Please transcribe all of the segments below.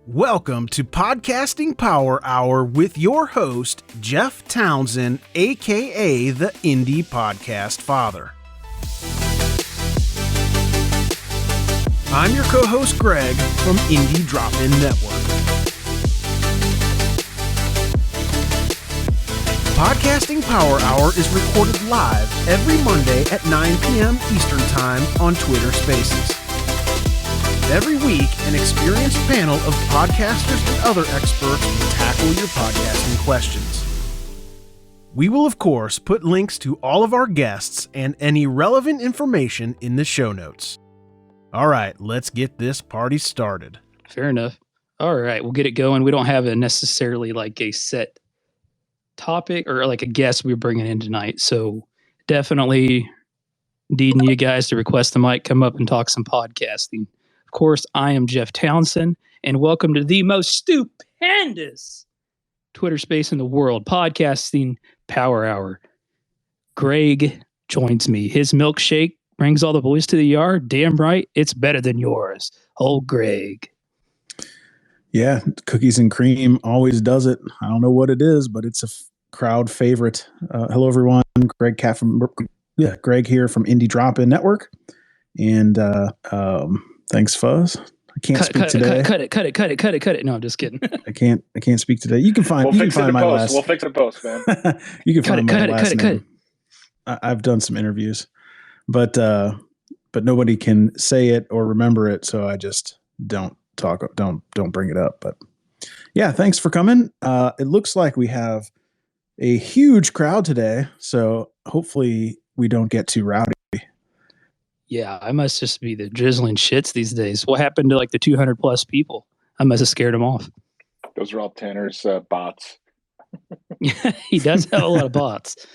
Welcome to Podcasting Power Hour with your host, Jeff Townsend, aka the Indie Podcast Father. I'm your co-host, Greg, from Indie Drop-In Network. Podcasting Power Hour is recorded live every Monday at 9 p.m. Eastern Time on Twitter Spaces. Every week, an experienced panel of podcasters and other experts will tackle your podcasting questions. We will, of course, put links to all of our guests and any relevant information in the show notes. All right, let's get this party started. Fair enough. All right, we'll get it going. We don't have a necessarily like a set topic or like a guest we're bringing in tonight. So definitely needing you guys to request the mic, come up and talk some podcasting. Of course, I am Jeff Townsend, and welcome to the most stupendous Twitter space in the world, Podcasting Power Hour. Greg joins me. His milkshake brings all the boys to the yard. Damn right, it's better than yours. Old Greg. Yeah, cookies and cream always does it. I don't know what it is, but it's a crowd favorite. Hello, everyone. Greg here from Indie Drop-In Network. And thanks, Fuzz. I can't speak today. Cut it. No, I'm just kidding. I can't speak today. You can find. We'll fix it in post. We'll fix it post, man. You can find my last name. I've done some interviews, but nobody can say it or remember it, so I just don't bring it up. But yeah, thanks for coming. It looks like we have a huge crowd today, so hopefully we don't get too rowdy. Yeah, I must just be the drizzling shits these days. What happened to like the 200 plus people? I must have scared them off. Those are all Tanner's bots. He does have a lot of bots.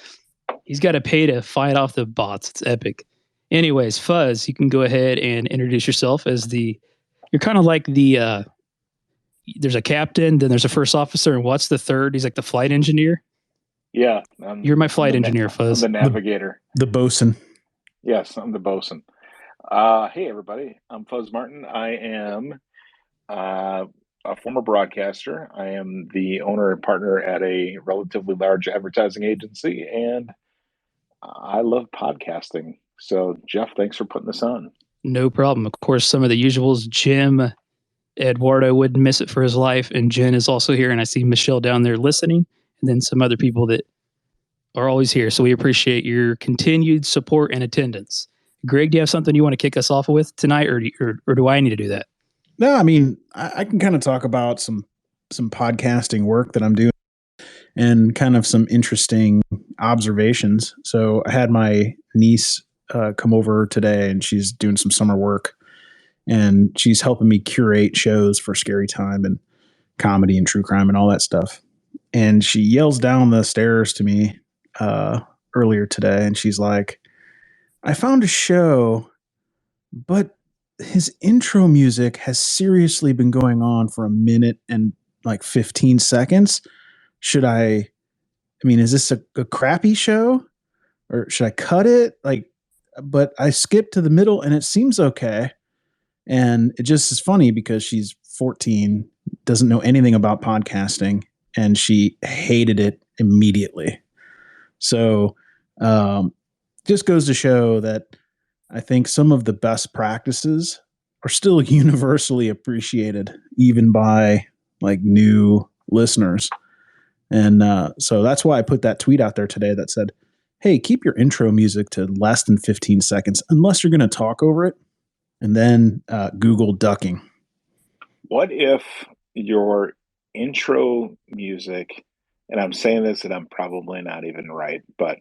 He's got to pay to fight off the bots. It's epic. Anyways, Fuzz, you can go ahead and introduce yourself as you're kind of like there's a captain, then there's a first officer, and what's the third? He's like the flight engineer. Yeah. You're my flight engineer, Fuzz. I'm the navigator. The bosun. Yes, I'm the bosun. Hey, everybody. I'm Fuzz Martin. I am a former broadcaster. I am the owner and partner at a relatively large advertising agency, and I love podcasting. So, Jeff, thanks for putting this on. No problem. Of course, some of the usuals, Jim, Eduardo wouldn't miss it for his life, and Jen is also here, and I see Michelle down there listening, and then some other people that are always here. So we appreciate your continued support and attendance. Greg, do you have something you want to kick us off with tonight, or do I need to do that? No, I mean, I can kind of talk about some podcasting work that I'm doing and kind of some interesting observations. So I had my niece come over today, and she's doing some summer work, and she's helping me curate shows for Scary Time and comedy and true crime and all that stuff. And she yells down the stairs to me earlier today, and she's like, I found a show, but his intro music has seriously been going on for a minute and like 15 seconds. Is this a crappy show, or should I cut it? But I skipped to the middle and it seems okay. And it just is funny because she's 14, doesn't know anything about podcasting, and she hated it immediately. So just goes to show that I think some of the best practices are still universally appreciated, even by like new listeners. And so that's why I put that tweet out there today that said, hey, keep your intro music to less than 15 seconds, unless you're going to talk over it. And then Google ducking. What if your intro music, and I'm saying this and I'm probably not even right, but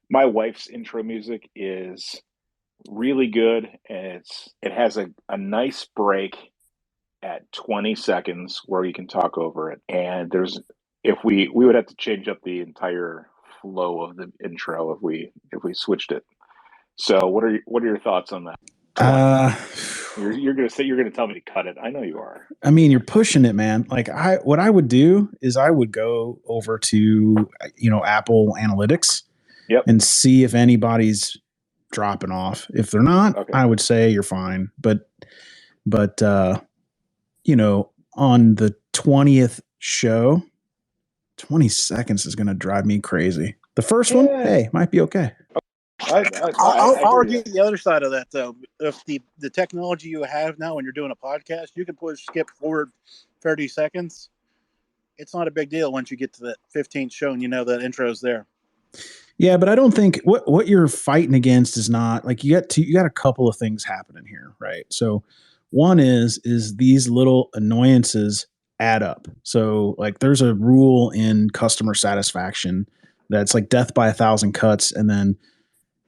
my wife's intro music is really good, and it has a nice break at 20 seconds where you can talk over it. And if we would have to change up the entire flow of the intro if we switched it. So what are your thoughts on that? You're gonna tell me to cut it. I know you are. I mean, you're pushing it, man. Like what I would do is I would go over to Apple Analytics, and see if anybody's dropping off. If they're not, okay, I would say you're fine. But on the 20th show, 20 seconds is going to drive me crazy. The first one, hey, might be okay. I'll argue the other side of that, though. If the technology you have now when you're doing a podcast, you can skip forward 30 seconds. It's not a big deal once you get to the 15th show and you know that intro's there. Yeah, but I don't think what you're fighting against is not like you got a couple of things happening here, right? So one is these little annoyances add up. So like there's a rule in customer satisfaction that's like death by 1,000 cuts, and then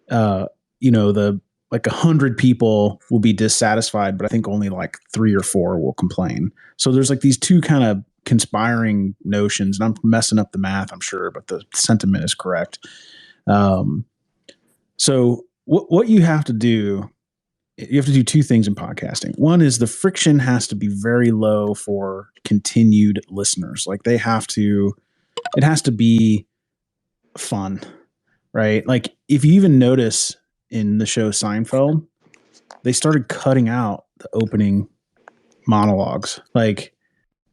the like 100 people will be dissatisfied, but I think only like 3 or 4 will complain. So there's like these two kind of conspiring notions, and I'm messing up the math, I'm sure, but the sentiment is correct. So what you have to do, you have to do 2 things in podcasting. One is the friction has to be very low for continued listeners. Like it has to be fun, right? Like if you even notice in the show Seinfeld, they started cutting out the opening monologues, like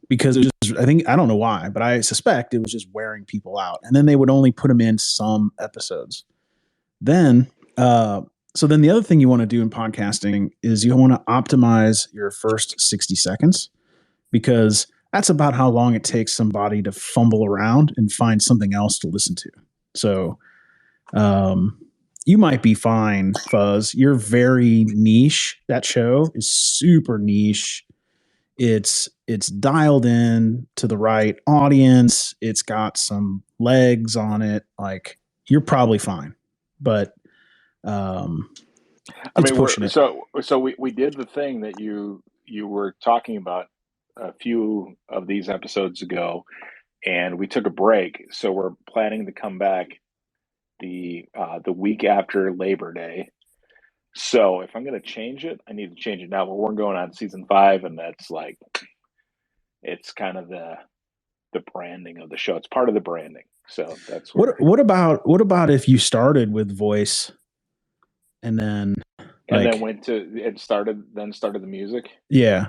because it was, I don't know why, but I suspect it was just wearing people out. And then they would only put them in some episodes. Then, so then the other thing you want to do in podcasting is you want to optimize your first 60 seconds, because that's about how long it takes somebody to fumble around and find something else to listen to. So, you might be fine, Fuzz. You're very niche. That show is super niche. It's dialed in to the right audience. It's got some legs on it. Like you're probably fine, but it's pushing it. So we did the thing that you were talking about a few of these episodes ago, and we took a break. So we're planning to come back the week after Labor Day. So if I'm going to change it, I need to change it now. But we're going on season 5, and that's like, it's kind of the branding of the show. It's part of the branding. So that's what about if you started with voice and then then started the music? Yeah.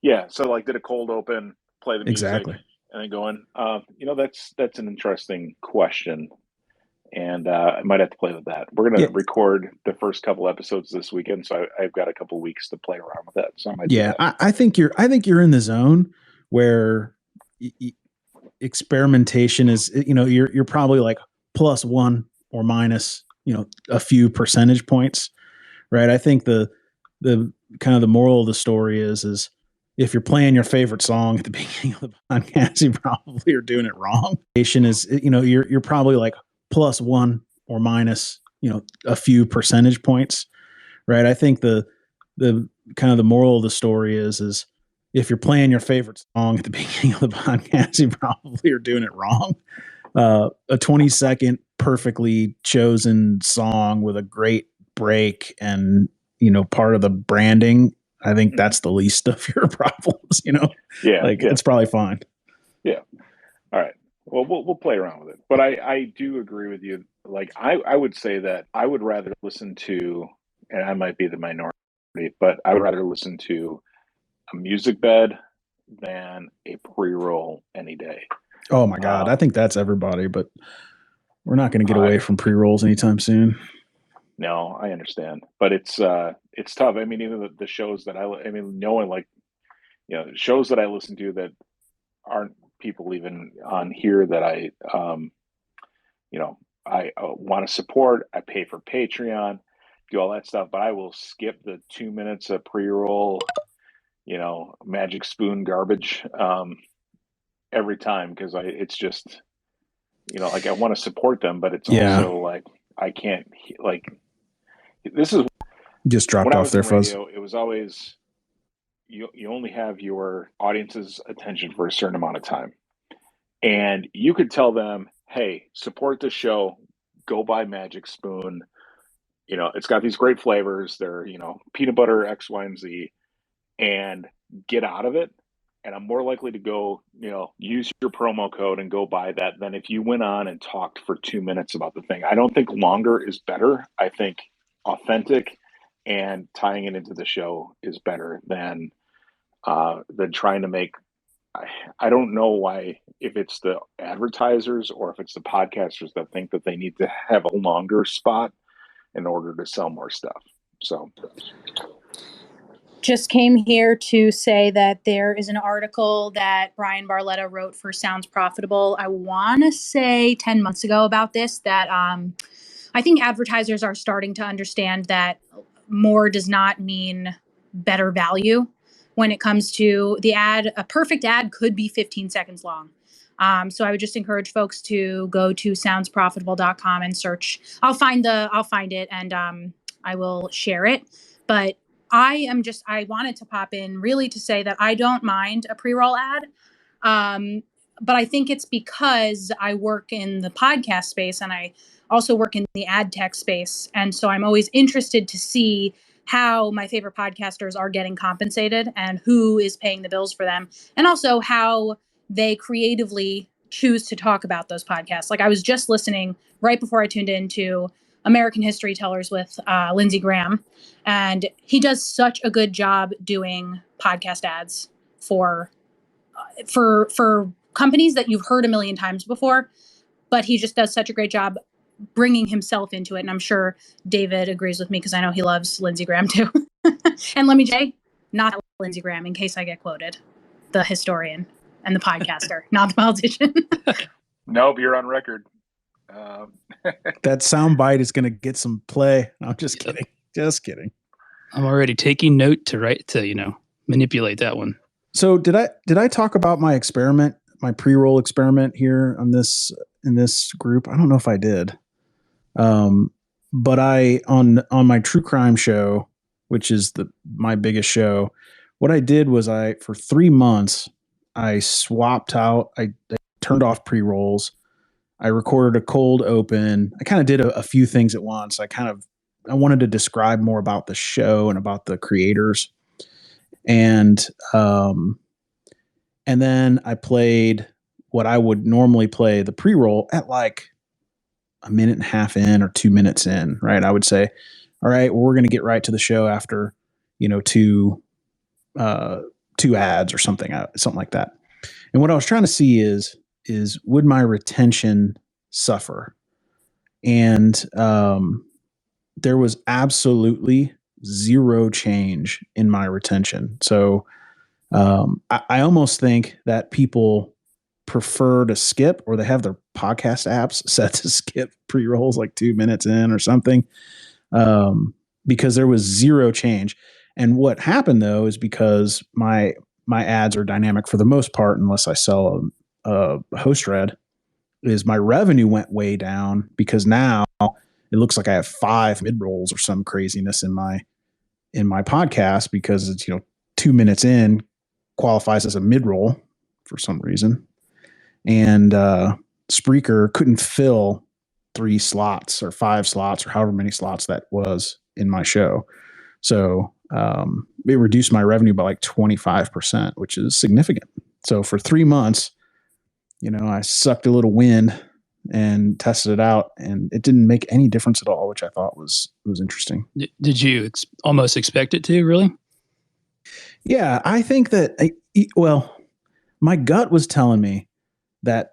Yeah. So like did a cold open, play the music, exactly, and then go in. That's an interesting question. And I might have to play with that. We're going to record the first couple episodes this weekend, so I've got a couple weeks to play around with that. So I might do that. I think you're in the zone where experimentation is. You're probably like +1 or minus a few percentage points, right? I think the kind of the moral of the story is if you're playing your favorite song at the beginning of the podcast, you probably are doing it wrong. You're probably like +1 or minus, a few percentage points, right? I think the kind of the moral of the story is if you're playing your favorite song at the beginning of the podcast, you probably are doing it wrong. A 20-second perfectly chosen song with a great break and, part of the branding, I think that's the least of your problems, Yeah. It's probably fine. Yeah. All right. Well, we'll play around with it, but I do agree with you. Like I would say that I would rather listen to, and I might be the minority, but I would rather listen to a music bed than a pre-roll any day. Oh my God. I think that's everybody, but we're not going to get away from pre-rolls anytime soon. No, I understand, but it's tough. I mean, even the shows that shows that I listen to that aren't people even on here that I want to support. I pay for Patreon, do all that stuff, but I will skip the 2 minutes of pre-roll, Magic Spoon garbage every time, because it's just I want to support them, but it's also like I can't this is just dropped off there, Fuzz. It was always you only have your audience's attention for a certain amount of time. And you could tell them, hey, support the show, go buy Magic Spoon. It's got these great flavors. They're, peanut butter, X, Y, and Z, and get out of it. And I'm more likely to go, use your promo code and go buy that than if you went on and talked for 2 minutes about the thing. I don't think longer is better. I think authentic and tying it into the show is better than trying to make I don't know why, if it's the advertisers or if it's the podcasters that think that they need to have a longer spot in order to sell more stuff. So just came here to say that there is an article that Brian Barletta wrote for Sounds Profitable. I want to say 10 months ago about this, that I think advertisers are starting to understand that more does not mean better value when it comes to the ad. A perfect ad could be 15 seconds long. So I would just encourage folks to go to soundsprofitable.com and search. I'll find it and I will share it. But I wanted to pop in really to say that I don't mind a pre-roll ad. But I think it's because I work in the podcast space and I also work in the ad tech space. And so I'm always interested to see how my favorite podcasters are getting compensated and who is paying the bills for them. And also how they creatively choose to talk about those podcasts. Like I was just listening right before I tuned into American History Tellers with Lindsey Graham. And he does such a good job doing podcast ads for companies that you've heard a million times before, but he just does such a great job bringing himself into it. And I'm sure David agrees with me because I know he loves Lindsey Graham too. And let me say, not Lindsey Graham, in case I get quoted, the historian and the podcaster, not the politician. Nope, you're on record. That soundbite is going to get some play. No, I'm just kidding. Just kidding. I'm already taking note to manipulate that one. So did I talk about my experiment, my pre-roll experiment here in this group? I don't know if I did. But I on my true crime show, which is my biggest show, what I did was for 3 months I swapped out. I turned off pre-rolls. I recorded a cold open. I kind of did a few things at once. I wanted to describe more about the show and about the creators. And then I played what I would normally play the pre-roll at like a minute and a half in or 2 minutes in, right? I would say, all right, well, we're going to get right to the show after, two ads or something like that. And what I was trying to see is would my retention suffer? And there was absolutely zero change in my retention. So I almost think that people prefer to skip, or they have their podcast apps set to skip pre-rolls like 2 minutes in or something, because there was zero change. And what happened though is because my ads are dynamic for the most part, unless I sell a host read, is my revenue went way down because now it looks like I have 5 mid rolls or some craziness in my podcast because it's 2 minutes in qualifies as a mid roll for some reason. And Spreaker couldn't fill 3 slots or 5 slots or however many slots that was in my show. So it reduced my revenue by like 25%, which is significant. So for 3 months, I sucked a little wind and tested it out, and it didn't make any difference at all, which I thought was interesting. Did you almost expect it to, really? Yeah, I think that, my gut was telling me that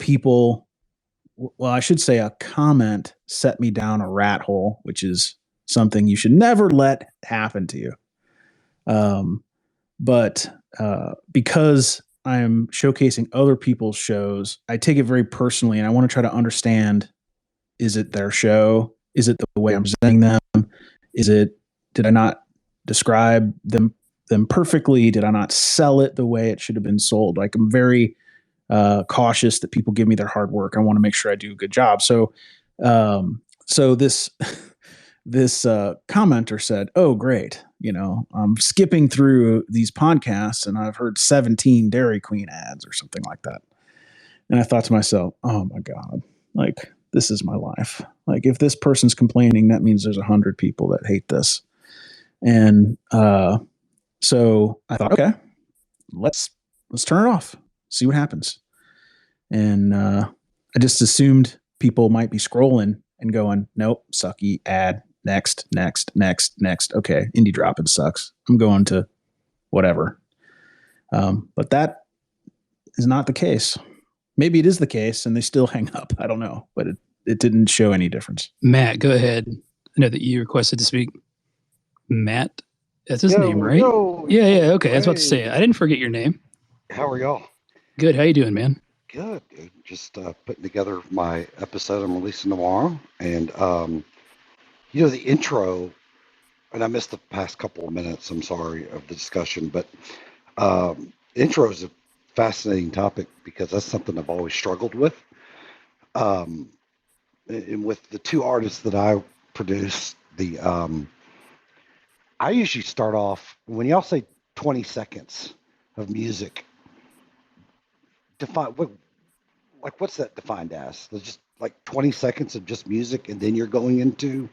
I should say a comment set me down a rat hole, which is something you should never let happen to you. But because I'm showcasing other people's shows, I take it very personally, and I want to try to understand, is it their show? Is it the way I'm presenting them? Did I not describe them perfectly? Did I not sell it the way it should have been sold? Like, I'm very cautious that people give me their hard work. I want to make sure I do a good job. So this commenter said, "Oh, great. I'm skipping through these podcasts and I've heard 17 Dairy Queen ads or something like that." And I thought to myself, oh my God, like, this is my life. Like, if this person's complaining, that means there's 100 people that hate this. And so I thought, okay, let's turn it off, see what happens. And I just assumed people might be scrolling and going, nope, sucky ad. Next. Okay, indie dropping sucks. I'm going to whatever. But that is not the case. Maybe it is the case and they still hang up. I don't know, but it didn't show any difference. Matt, go ahead. I know that you requested to speak. Matt, that's his name, right? Yeah. Okay, I was about to say it. I didn't forget your name. How are y'all? Good. How you doing, man? Good. Just putting together my episode I'm releasing tomorrow. And, the intro, and I missed the past couple of minutes, I'm sorry, of the discussion, but intro is a fascinating topic because that's something I've always struggled with. And with the two artists that I produce, I usually start off, when y'all say 20 seconds of music, what's that defined as? There's just like 20 seconds of just music and then you're going into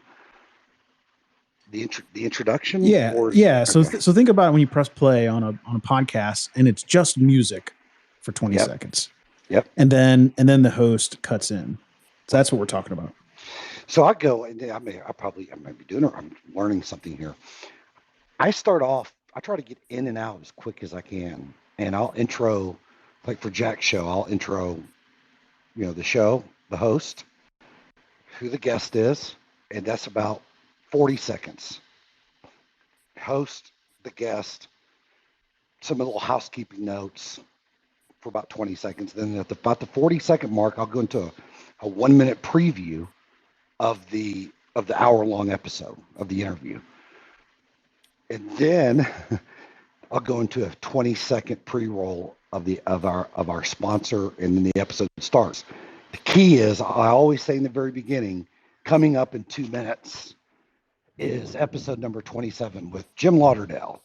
the introduction? Yeah. So think about it when you press play on a podcast and it's just music for 20 seconds. Yep. And then the host cuts in. So that's what we're talking about. So I go, and I might be doing it. I'm learning something here. I start off, I try to get in and out as quick as I can. And I'll intro, like for Jack's show, I'll intro, the show, the host, who the guest is, and that's about 40 seconds. Host, the guest, some little housekeeping notes for about 20 seconds. Then at about the 40-second mark, I'll go into a 1-minute preview of the hour-long episode of the interview. And then I'll go into a 20-second pre-roll of our sponsor, and then the episode starts. The key is, I always say in the very beginning, coming up in 2 minutes is episode number 27 with Jim Lauderdale.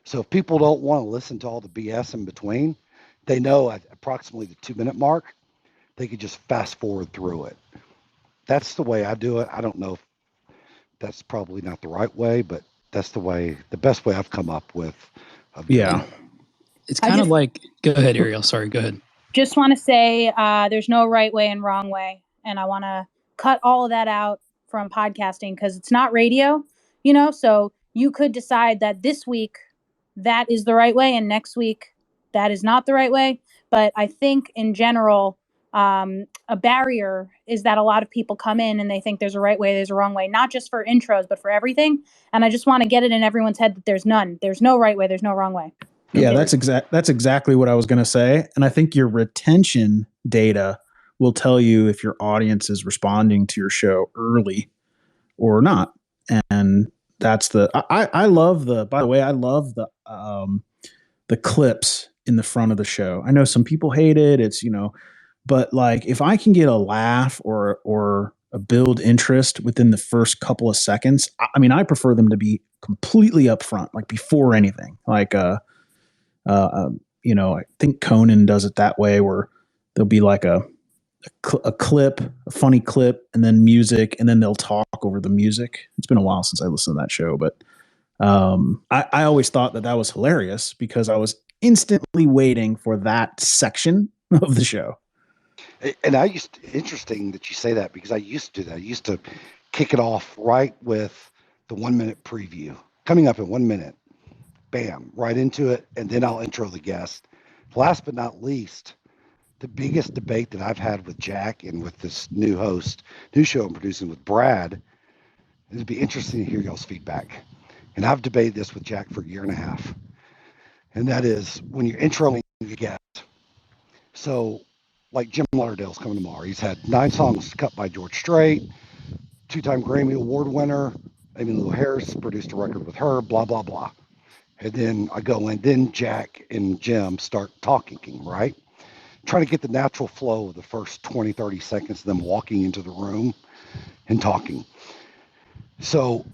So if people don't want to listen to all the BS in between, they know at approximately the 2-minute mark, they could just fast forward through it. That's the way I do it. I don't know if that's probably not the right way, but that's the best way I've come up with. It's kind of like, go ahead, Ariel. Sorry, go ahead. Just want to say there's no right way and wrong way. And I want to cut all of that out from podcasting because it's not radio, so you could decide that this week that is the right way and next week that is not the right way. But I think in general, a barrier is that a lot of people come in and they think there's a right way, there's a wrong way, not just for intros, but for everything. And I just want to get it in everyone's head that there's none. There's no right way. There's no wrong way. Yeah, that's exactly what I was going to say. And I think your retention data will tell you if your audience is responding to your show early or not. And that's I love the clips in the front of the show. I know some people hate it. It's, but like if I can get a laugh or a build interest within the first couple of seconds, I prefer them to be completely upfront, like before anything. Like, I think Conan does it that way where there'll be like a clip, a funny clip, and then music, and then they'll talk over the music. It's been a while since I listened to that show, but I always thought that was hilarious because I was instantly waiting for that section of the show. And interesting that you say that because I used to do that. I used to kick it off right with the 1-minute preview coming up in 1 minute. Bam, right into it. And then I'll intro the guest. Last but not least, the biggest debate that I've had with Jack and with this new show I'm producing with Brad, it'd be interesting to hear y'all's feedback. And I've debated this with Jack for a year and a half. And that is when you're introing the guest. So like Jim Lauderdale's coming tomorrow. He's had 9 songs cut by George Strait, 2-time Grammy Award winner. Emmylou Harris produced a record with her, blah, blah, blah. And then I go in, then Jack and Jim start talking, right? Trying to get the natural flow of the first 20, 30 seconds of them walking into the room and talking. So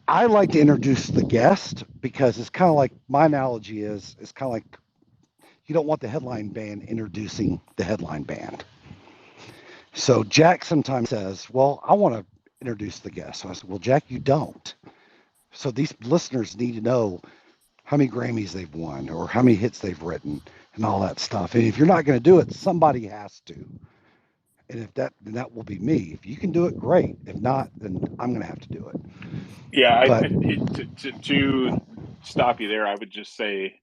I like to introduce the guest because it's kind of like, my analogy is, it's kind of like you don't want the headline band introducing the headline band. So Jack sometimes says, well, I want to introduce the guest. So I said, well, Jack, you don't. So these listeners need to know how many Grammys they've won or how many hits they've written and all that stuff. And if you're not going to do it, somebody has to. And then that will be me. If you can do it, great. If not, then I'm going to have to do it. Yeah, to stop you there, I would just say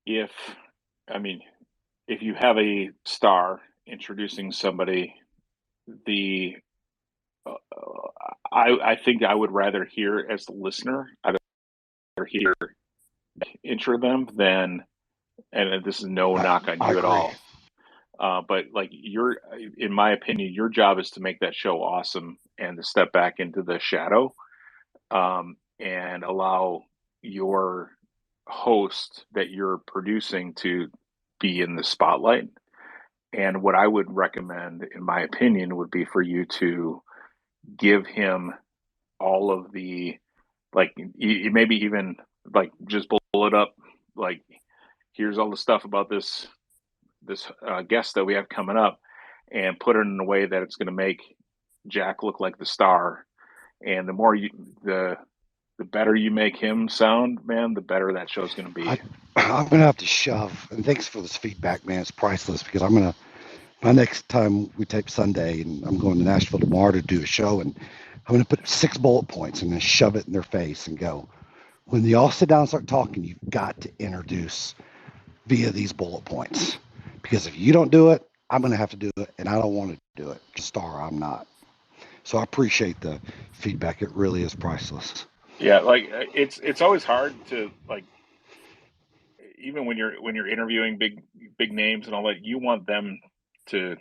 if you have a star introducing somebody, I think I would rather hear as the listener, I'd rather hear intro them than, and this is no knock on I you at agree. all. But like in my opinion, your job is to make that show awesome and to step back into the shadow, and allow your host that you're producing to be in the spotlight. And what I would recommend, in my opinion, would be for you to give him all of the, like, maybe even like just bullet up, like, here's all the stuff about this guest that we have coming up, and put it in a way that it's going to make Jack look like the star. And the more the better you make him sound, man, the better that show's going to be. I'm going to have to shove. And thanks for this feedback, man. It's priceless, because my next time we tape Sunday, and I'm going to Nashville tomorrow to do a show, and I'm going to put 6 bullet points and then shove it in their face and go, when they all sit down and start talking, you've got to introduce via these bullet points. Because if you don't do it, I'm going to have to do it, and I don't want to do it. Star, I'm not. So I appreciate the feedback. It really is priceless. Yeah, like it's always hard to, like, even when you're interviewing big names and all that, you want them to,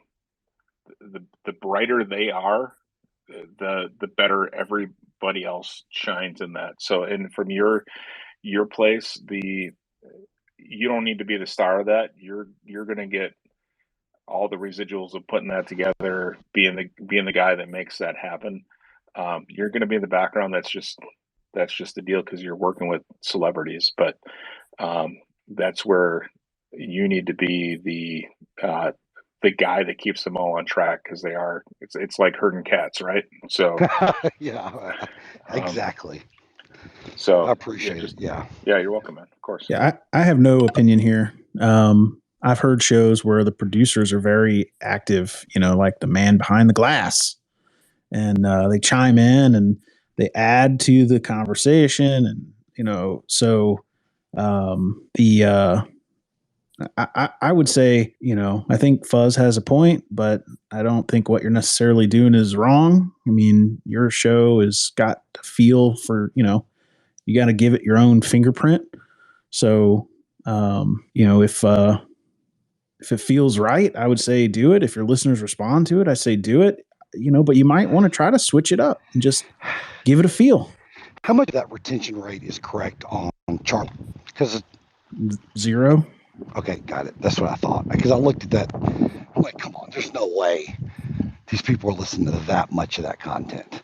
the brighter they are, the better everybody else shines in that. So, and from your place, you don't need to be the star of that. You're going to get all the residuals of putting that together, being the guy that makes that happen. You're going to be in the background. That's just the deal, because you're working with celebrities. But that's where you need to be the guy that keeps them all on track, because it's like herding cats, right? So yeah, exactly. So I appreciate it. Yeah, you're welcome, man. Of course. Yeah, I have no opinion here. I've heard shows where the producers are very active, like the man behind the glass, and they chime in and they add to the conversation, and so I would say, I think Fuzz has a point, but I don't think what you're necessarily doing is wrong. I mean, your show has got to feel for, you got to give it your own fingerprint. So, if it feels right, I would say do it. If your listeners respond to it, I say do it. But you might want to try to switch it up and just give it a feel. How much of that retention rate is correct on Charlie? Because 0. Okay, got it. That's what I thought. Because I looked at that. I'm like, come on, there's no way these people are listening to that much of that content.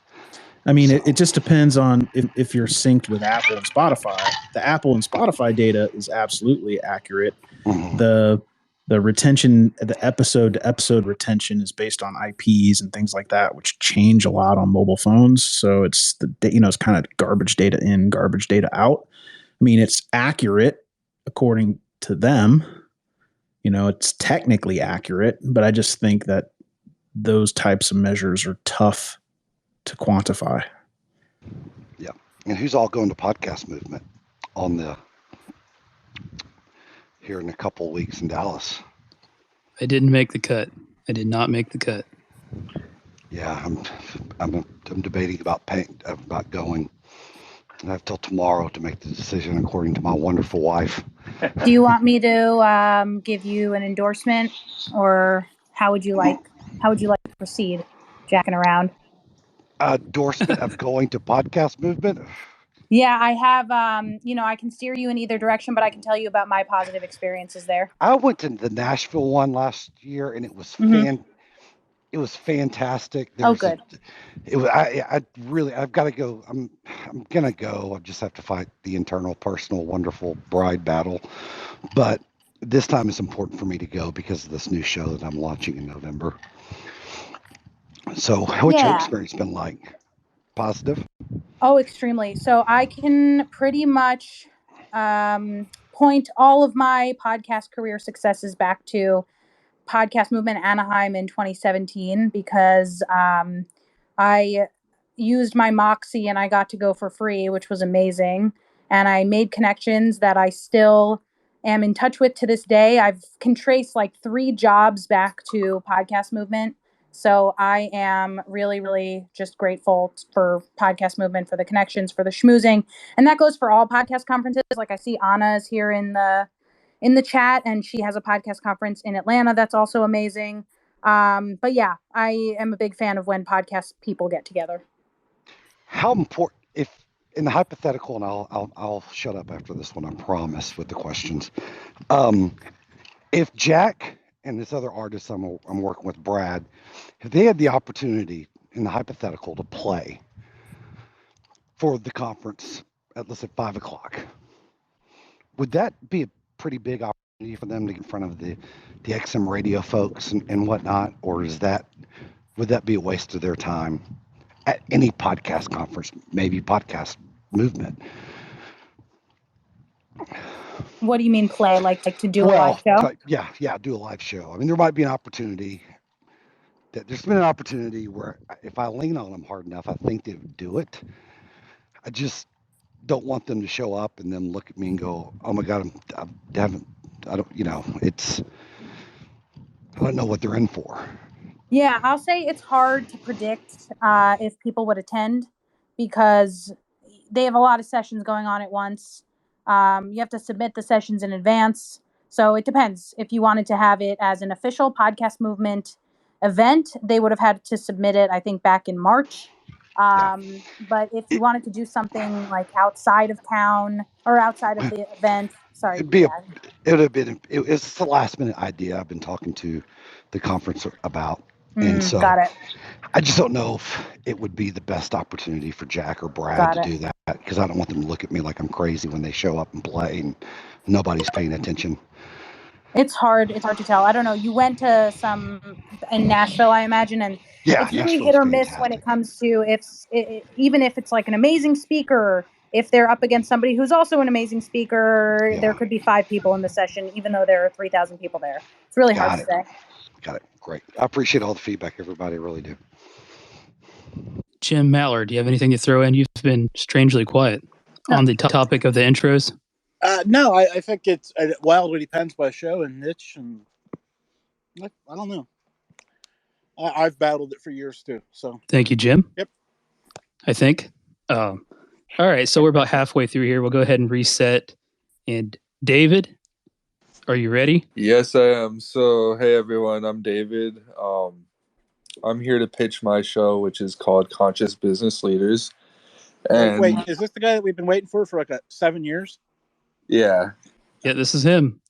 I mean, it just depends on if you're synced with Apple and Spotify. The Apple and Spotify data is absolutely accurate. Mm-hmm. The retention, the episode to episode retention is based on IPs and things like that, which change a lot on mobile phones. So it's it's kind of garbage data in, garbage data out. I mean, it's accurate according to them. It's technically accurate, but I just think that those types of measures are tough to quantify. Yeah. And who's all going to Podcast Movement here in a couple of weeks in Dallas? I didn't make the cut. I did not make the cut. Yeah, I'm debating about going. I have till tomorrow to make the decision, according to my wonderful wife. Do you want me to give you an endorsement, or how would you like to proceed? Jacking around. Endorsement of going to Podcast Movement? Yeah, I have, I can steer you in either direction, but I can tell you about my positive experiences there. I went to the Nashville one last year, and it was it was fantastic. Good. I've got to go. I'm going to go. I just have to fight the internal, personal, wonderful bride battle. But this time it's important for me to go because of this new show that I'm launching in November. So what's your experience been like? Positive? Oh, extremely. So I can pretty much point all of my podcast career successes back to Podcast Movement Anaheim in 2017, because I used my Moxie and I got to go for free, which was amazing. And I made connections that I still am in touch with to this day. I can trace like 3 jobs back to Podcast Movement. So I am really, really just grateful for Podcast Movement, for the connections, for the schmoozing. And that goes for all podcast conferences. Like I see Anna is here in the chat, and she has a podcast conference in Atlanta that's also amazing. But yeah, I am a big fan of when podcast people get together. How important, if in the hypothetical, and I'll shut up after this one, I promise, with the questions. If Jack and this other artist I'm working with, Brad, if they had the opportunity in the hypothetical to play for the conference at, let's say, 5 o'clock, would that be a pretty big opportunity for them to get in front of the XM radio folks and whatnot? Or would that be a waste of their time at any podcast conference, maybe Podcast Movement? What do you mean play? Like to do a live show? Yeah, do a live show. I mean, there might be an opportunity. There's been an opportunity where if I lean on them hard enough, I think they would do it. I just don't want them to show up and then look at me and go, "Oh my God, I don't know what they're in for." Yeah, I'll say it's hard to predict if people would attend because they have a lot of sessions going on at once. You have to submit the sessions in advance. So it depends. If you wanted to have it as an official Podcast Movement event, they would have had to submit it, I think, back in March. But if you wanted to do something like outside of town or outside of the event, sorry. It's a last minute idea I've been talking to the conference about. And so got it. I just don't know if it would be the best opportunity for Jack or Brad to do that, because I don't want them to look at me like I'm crazy when they show up and play and nobody's paying attention. It's hard. It's hard to tell. I don't know. You went to some in Nashville, I imagine, and it's really hit or miss when it comes to even if it's like an amazing speaker, if they're up against somebody who's also an amazing speaker, there could be 5 people in the session, even though there are 3,000 people there. It's really hard to say. Got it. Great. I appreciate all the feedback, everybody. I really do. Jim Mallard, do you have anything to throw in? You've been strangely quiet on the topic of the intros. No, I think it wildly depends by show and niche, and I don't know. I've battled it for years too. So thank you, Jim. Yep. I think. All right, so we're about halfway through here. We'll go ahead and reset. And David, are you ready? Yes, I am. So, hey everyone, I'm David. I'm here to pitch my show, which is called Conscious Business Leaders. And wait, is this the guy that we've been waiting for like 7 years? Yeah. Yeah, this is him.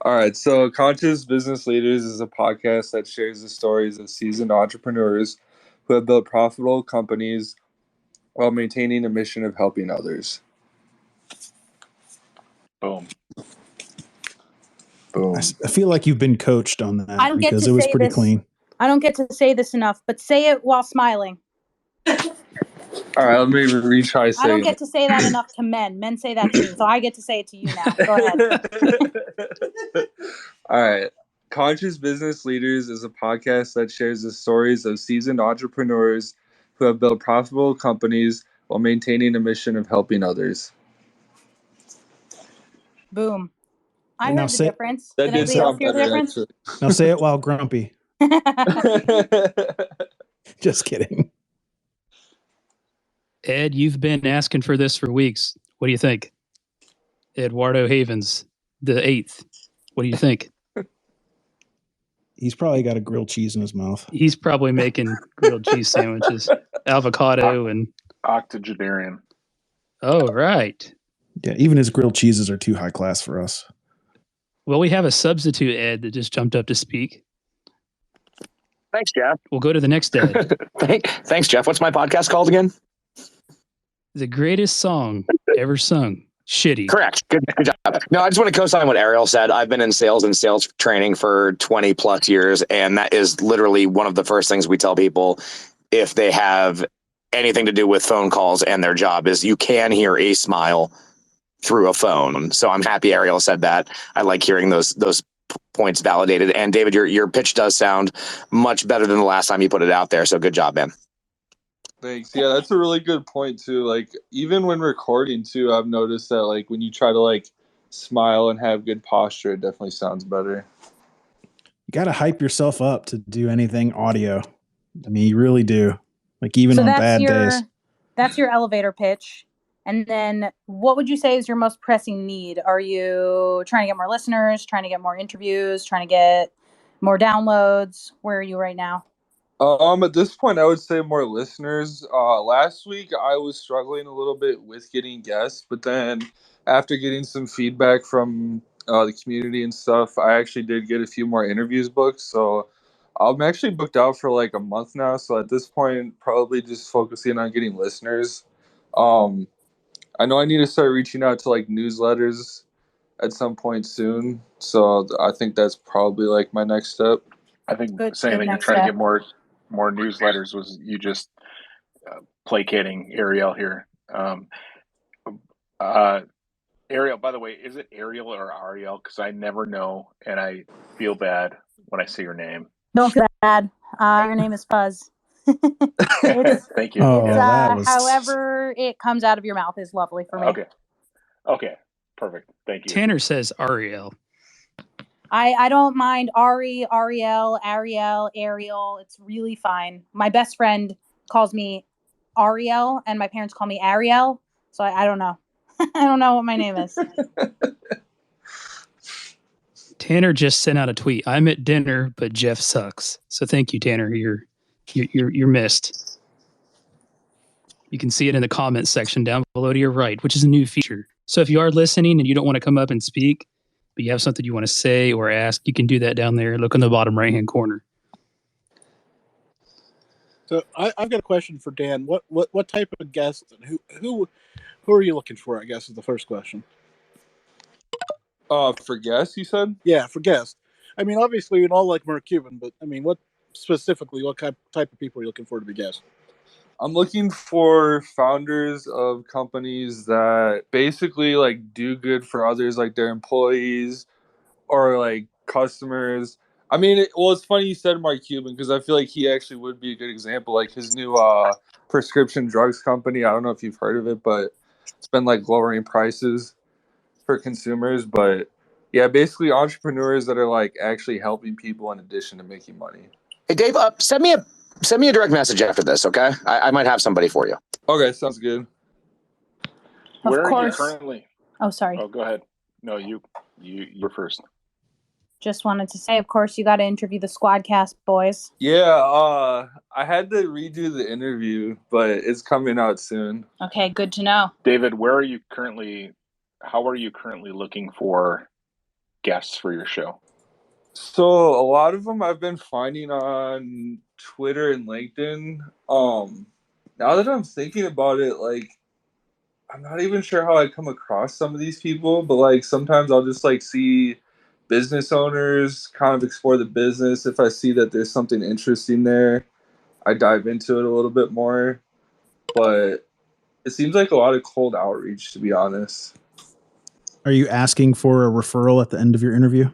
All right. So Conscious Business Leaders is a podcast that shares the stories of seasoned entrepreneurs who have built profitable companies while maintaining a mission of helping others. Boom. I feel like you've been coached on that because it was pretty clean. I don't get to say this enough, but say it while smiling. All right, let me retry saying I don't get to say that enough to men. Men say that to me, so I get to say it to you now. Go ahead. All right. Conscious Business Leaders is a podcast that shares the stories of seasoned entrepreneurs who have built profitable companies while maintaining a mission of helping others. Boom. I heard the difference. That did anybody else hear the difference? Now say it while grumpy. Just kidding. Ed, you've been asking for this for weeks. What do you think? Eduardo Havens, the 8th. What do you think? He's probably got a grilled cheese in his mouth. He's probably making grilled cheese sandwiches, avocado, and octogenarian. Oh, right. Yeah, even his grilled cheeses are too high class for us. Well, we have a substitute Ed that just jumped up to speak. Thanks, Jeff. We'll go to the next Ed. Thanks, Jeff. What's my podcast called again? The greatest song ever sung. Shitty. Correct. Good job. No, I just want to co-sign what Ariel said. I've been in sales and sales training for 20 plus years, and that is literally one of the first things we tell people if they have anything to do with phone calls and their job is you can hear a smile through a phone. So I'm happy Ariel said that. I like hearing those points validated. And David, your pitch does sound much better than the last time you put it out there. So good job, man. Thanks. Yeah, that's a really good point too. Like even when recording too, I've noticed that like when you try to like smile and have good posture, it definitely sounds better. You got to hype yourself up to do anything audio. I mean, you really do. Like even on bad days. That's your elevator pitch. And then what would you say is your most pressing need? Are you trying to get more listeners, trying to get more interviews, trying to get more downloads? Where are you right now? At this point, I would say more listeners. Last week, I was struggling a little bit with getting guests, but then after getting some feedback from the community and stuff, I actually did get a few more interviews booked. So I'm actually booked out for like a month now. So at this point, probably just focusing on getting listeners. I know I need to start reaching out to like newsletters at some point soon. So I think that's probably like my next step. I think saying that you're trying to get more newsletters was you just placating Ariel here. Ariel, by the way, is it Ariel or Ariel? Because I never know, and I feel bad when I say your name. Don't feel bad. Your name is Fuzz. Thank you. However it comes out of your mouth is lovely for me. Okay. Perfect. Thank you. Tanner says Ariel. I don't mind Ari, Ariel, Ariel. It's really fine. My best friend calls me Ariel, and my parents call me Ariel. So I don't know. I don't know what my name is. Tanner just sent out a tweet. I'm at dinner, but Jeff sucks. So thank you, Tanner. You're missed. You can see it in the comments section down below to your right, which is a new feature. So if you are listening and you don't want to come up and speak, but you have something you want to say or ask, you can do that down there. Look in the bottom right-hand corner. So I've got a question for Dan. What type of guests and who are you looking for? I guess is the first question. For guests, you said? Yeah, for guests. I mean, obviously, we all like Mark Cuban, but I mean, what type of people are you looking for to be guests? I'm looking for founders of companies that basically like do good for others, like their employees or like customers. I mean, it's funny you said Mark Cuban because I feel like he actually would be a good example. Like his new prescription drugs company. I don't know if you've heard of it, but it's been like lowering prices for consumers. But yeah, basically entrepreneurs that are like actually helping people in addition to making money. Hey, Dave, send me a direct message after this, okay? I might have somebody for you. Okay, sounds good. Where are you currently? Oh, sorry. Oh, go ahead. No, you're first. Just wanted to say, of course, you got to interview the Squadcast boys. Yeah, I had to redo the interview, but it's coming out soon. Okay, good to know. David, how are you currently looking for guests for your show? So a lot of them I've been finding on Twitter and LinkedIn. Now that I'm thinking about it, like, I'm not even sure how I come across some of these people, but like sometimes I'll just like see business owners kind of explore the business. If I see that there's something interesting there, I dive into it a little bit more. But it seems like a lot of cold outreach, to be honest. Are you asking for a referral at the end of your interview?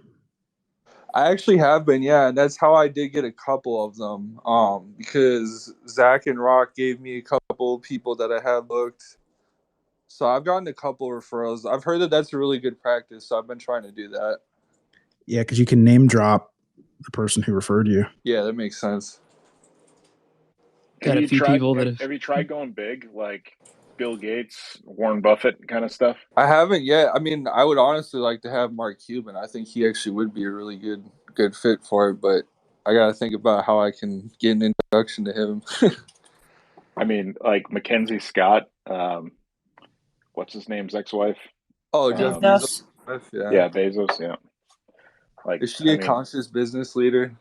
I actually have been, yeah, and that's how I did get a couple of them. Because Zach and Rock gave me a couple people that I have booked. So I've gotten a couple referrals. I've heard that that's a really good practice, so I've been trying to do that. Yeah, because you can name drop the person who referred you. Yeah, that makes sense. Have you tried going big, like Bill Gates, Warren Buffett kind of stuff? I haven't yet. I mean, I would honestly like to have Mark Cuban. I think he actually would be a really good fit for it, but I got to think about how I can get an introduction to him. I mean, like Mackenzie Scott, what's his name's ex-wife? Oh, Jeff Bezos. Yeah, Bezos, yeah. Like, is she a conscious business leader?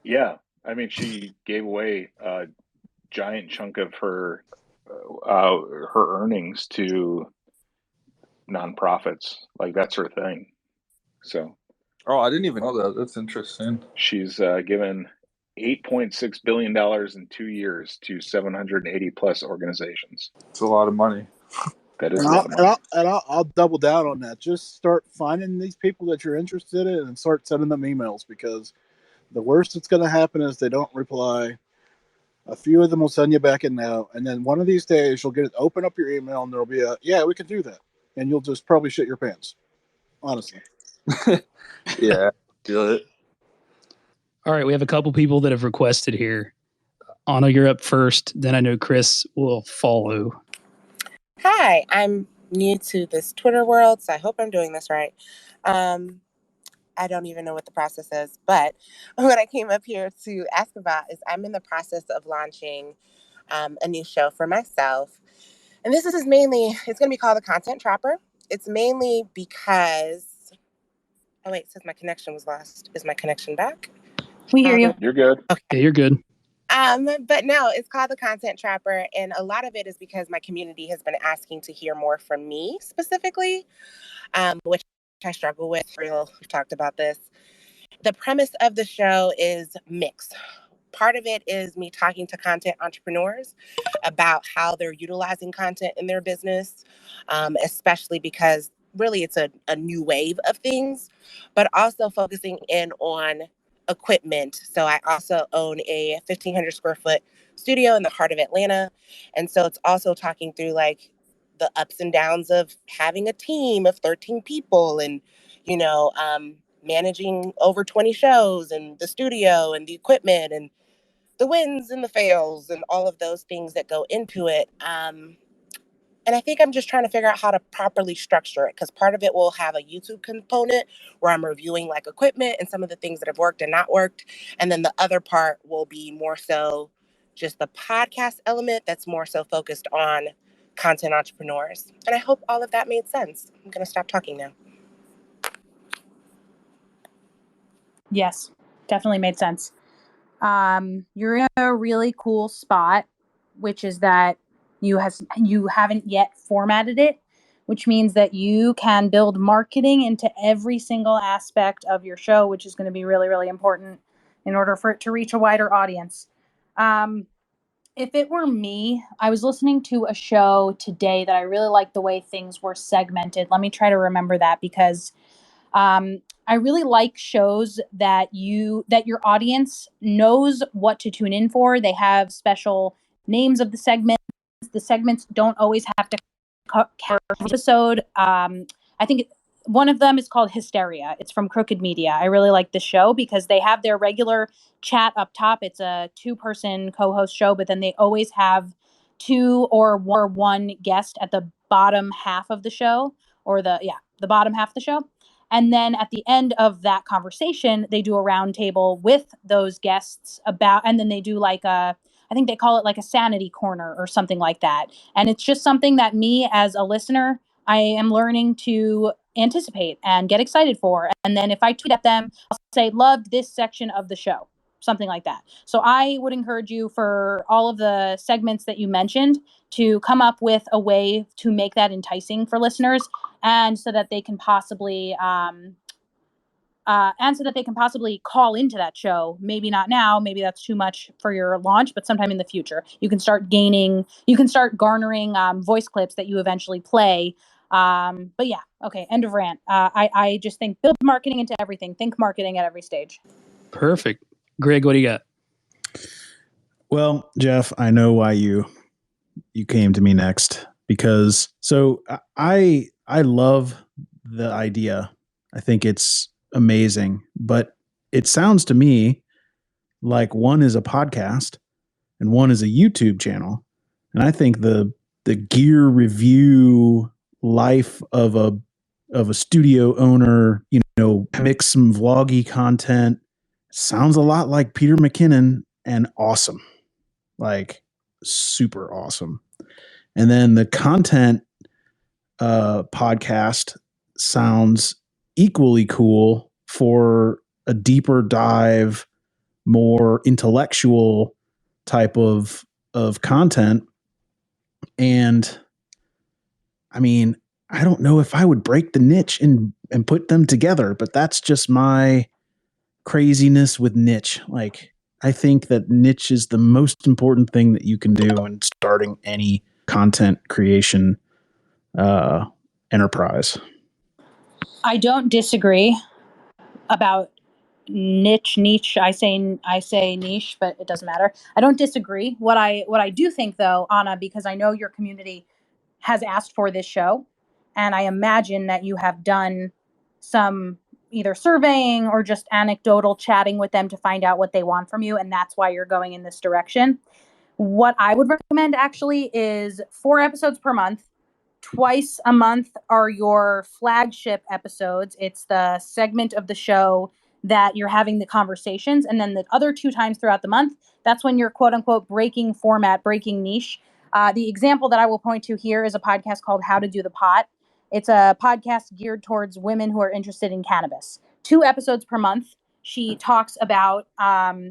Yeah. I mean, she gave away a giant chunk of her earnings to nonprofits. Like, that's her thing. So. Oh, I didn't even know that. That's interesting. She's given $8.6 billion in 2 years to 780 plus organizations. It's a lot of money. That is a lot of money. And I'll double down on that. Just start finding these people that you're interested in and start sending them emails, because the worst that's going to happen is they don't reply. A few of them will send you back in now, and then one of these days you'll open up your email and there'll be yeah, we can do that, and you'll just probably shit your pants. honestly. Yeah, feel it. All right, we have a couple people that have requested here. Anna, you're up first. Then I know Chris will follow. Hi, I'm new to this Twitter world, so I hope I'm doing this right. I don't even know what the process is, but what I came up here to ask about is I'm in the process of launching a new show for myself. And this is mainly, it's going to be called The Content Trapper. It's mainly because, oh wait, it says my connection was lost. Is my connection back? We hear you. You're good. Okay. Yeah, you're good. But no, it's called The Content Trapper. And a lot of it is because my community has been asking to hear more from me specifically, which I struggle with. We've talked about this. The premise of the show is mixed. Part of it is me talking to content entrepreneurs about how they're utilizing content in their business, especially because really it's a new wave of things, but also focusing in on equipment. So I also own a 1,500 square foot studio in the heart of Atlanta. And so it's also talking through like the ups and downs of having a team of 13 people and, you know, managing over 20 shows and the studio and the equipment and the wins and the fails and all of those things that go into it. And I think I'm just trying to figure out how to properly structure it because part of it will have a YouTube component where I'm reviewing like equipment and some of the things that have worked and not worked. And then the other part will be more so just the podcast element that's more so focused on content entrepreneurs. And I hope all of that made sense. I'm going to stop talking now. Yes, definitely made sense. You're in a really cool spot, which is that you haven't yet formatted it, which means that you can build marketing into every single aspect of your show, which is going to be really, really important in order for it to reach a wider audience. If it were me, I was listening to a show today that I really liked the way things were segmented. Let me try to remember that because I really like shows that your audience knows what to tune in for. They have special names of the segments. The segments don't always have to cover an episode. I think one of them is called Hysteria. It's from Crooked Media. I really like the show because they have their regular chat up top. It's a 2-person co-host show, but then they always have 2 or one guest at the bottom half of the show, or the bottom half of the show. And then at the end of that conversation, they do a roundtable with those guests and then they do like I think they call it like a sanity corner or something like that. And it's just something that me as a listener, I am learning to anticipate and get excited for. And then if I tweet at them, I'll say, loved this section of the show, something like that. So I would encourage you for all of the segments that you mentioned to come up with a way to make that enticing for listeners and so that they can possibly call into that show. Maybe not now, maybe that's too much for your launch, but sometime in the future you can start garnering voice clips that you eventually play. But yeah, okay, end of rant. I just think build marketing into everything. Think marketing at every stage. Perfect. Greg, what do you got? Well, Jeff, I know why you came to me next because I love the idea. I think it's amazing, but it sounds to me like one is a podcast and one is a YouTube channel. And I think the gear review life of a studio owner, mix some vloggy content sounds a lot like Peter McKinnon and awesome. Like super awesome. And then the content podcast sounds equally cool for a deeper dive, more intellectual type of content. And I mean, I don't know if I would break the niche and put them together, but that's just my craziness with niche. Like, I think that niche is the most important thing that you can do in starting any content creation enterprise. I don't disagree about niche. I say niche, but it doesn't matter. I don't disagree. What I do think though, Anna, because I know your community has asked for this show, and I imagine that you have done some either surveying or just anecdotal chatting with them to find out what they want from you. And that's why you're going in this direction. What I would recommend actually is 4 episodes per month. Twice a month are your flagship episodes. It's the segment of the show that you're having the conversations. And then the other 2 times throughout the month, that's when you're quote unquote breaking format, breaking niche. The example that I will point to here is a podcast called How to Do the Pot. It's a podcast geared towards women who are interested in cannabis. 2 episodes per month. She talks about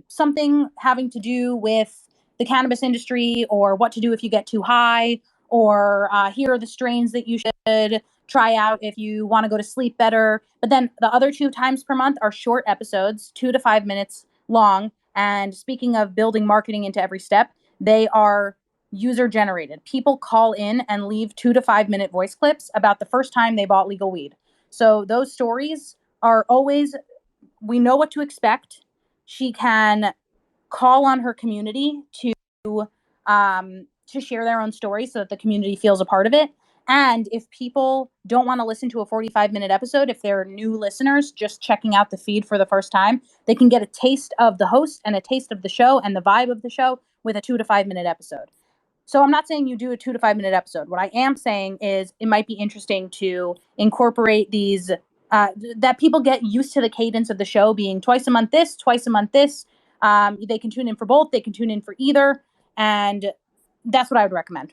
something having to do with the cannabis industry, or what to do if you get too high, or here are the strains that you should try out if you want to go to sleep better. But then the other 2 times per month are short episodes, 2 to 5 minutes long. And speaking of building marketing into every step, they are user generated. People call in and leave 2 to 5 minute voice clips about the first time they bought legal weed. So those stories are always, we know what to expect. She can call on her community to share their own stories so that the community feels a part of it. And if people don't want to listen to a 45-minute episode, if they're new listeners just checking out the feed for the first time, they can get a taste of the host and a taste of the show and the vibe of the show with a 2 to 5 minute episode. So I'm not saying you do a 2 to 5 minute episode. What I am saying is it might be interesting to incorporate these, that people get used to the cadence of the show being twice a month this, twice a month this. They can tune in for both. They can tune in for either. And that's what I would recommend.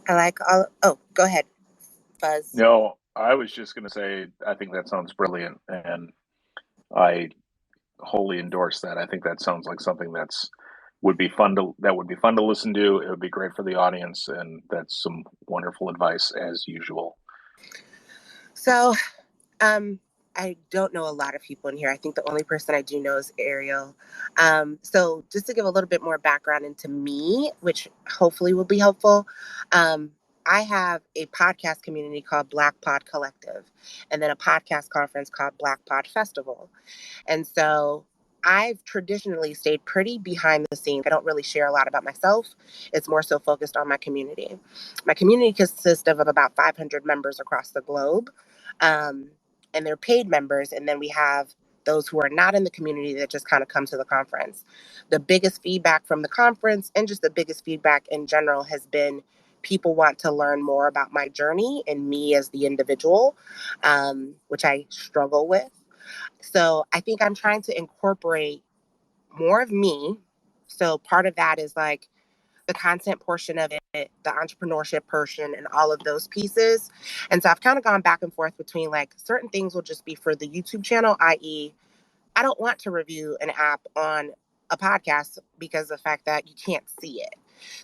I like all. Oh, go ahead, Fuzz. No, I was just going to say, I think that sounds brilliant. And I wholly endorse that. I think that sounds like something that would be fun to listen to. It would be great for the audience. And that's some wonderful advice as usual. So, I don't know a lot of people in here. I think the only person I do know is Ariel. So just to give a little bit more background into me, which hopefully will be helpful. I have a podcast community called Black Pod Collective, and then a podcast conference called Black Pod Festival. And so I've traditionally stayed pretty behind the scenes. I don't really share a lot about myself. It's more so focused on my community. My community consists of about 500 members across the globe. And they're paid members. And then we have those who are not in the community that just kind of come to the conference. The biggest feedback from the conference, and just the biggest feedback in general, has been people want to learn more about my journey and me as the individual, which I struggle with. So I think I'm trying to incorporate more of me. So part of that is like the content portion of it, the entrepreneurship portion, and all of those pieces. And so I've kind of gone back and forth between like certain things will just be for the YouTube channel, i.e., I don't want to review an app on a podcast because of the fact that you can't see it.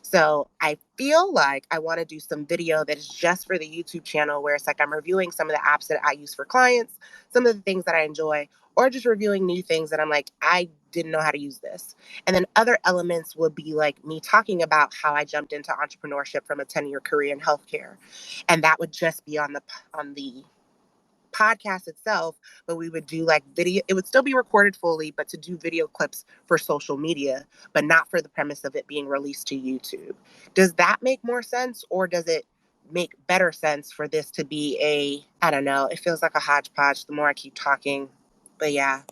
So I feel like I want to do some video that is just for the YouTube channel where it's like I'm reviewing some of the apps that I use for clients, some of the things that I enjoy, or just reviewing new things that I'm like, I didn't know how to use this. And then other elements would be like me talking about how I jumped into entrepreneurship from a 10-year career in healthcare. And that would just be on the podcast itself, but we would do like video. It would still be recorded fully, but to do video clips for social media, but not for the premise of it being released to YouTube. Does that make more sense, or does it make better sense for this to be I don't know, it feels like a hodgepodge the more I keep talking, but yeah.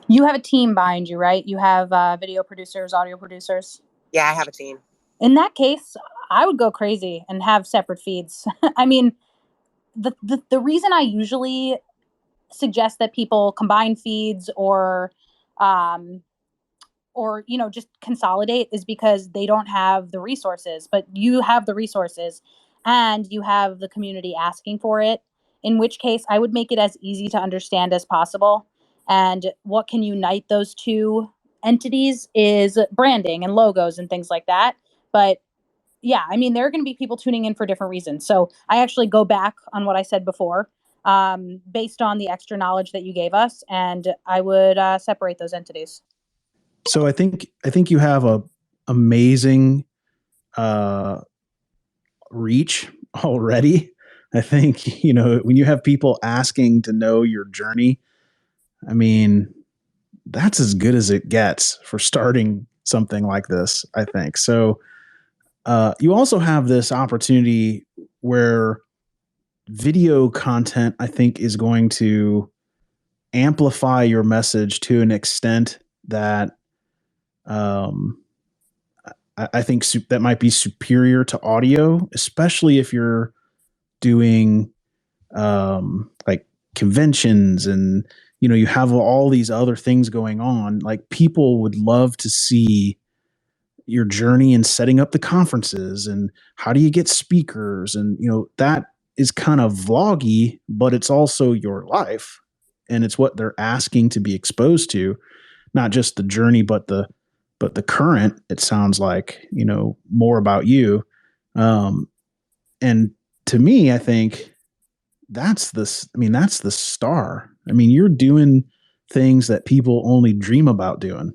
You have a team behind you, right? You have video producers, audio producers. Yeah, I have a team. In that case, I would go crazy and have separate feeds. I mean, the reason I usually suggest that people combine feeds or just consolidate is because they don't have the resources, but you have the resources and you have the community asking for it, in which case I would make it as easy to understand as possible. And what can unite those two entities is branding and logos and things like that. But yeah, I mean, there are going to be people tuning in for different reasons. So I actually go back on what I said before, based on the extra knowledge that you gave us, and I would separate those entities. So I think you have a amazing reach already. I think, when you have people asking to know your journey, I mean, that's as good as it gets for starting something like this, I think. So, you also have this opportunity where, video content, I think, is going to amplify your message to an extent that I think that might be superior to audio, especially if you're doing like conventions and you have all these other things going on. Like, people would love to see your journey in setting up the conferences and how do you get speakers, and that is kind of vloggy, but it's also your life, and it's what they're asking to be exposed to, not just the journey but the current. It sounds like more about you, and to me, I think that's the star. I mean, you're doing things that people only dream about doing.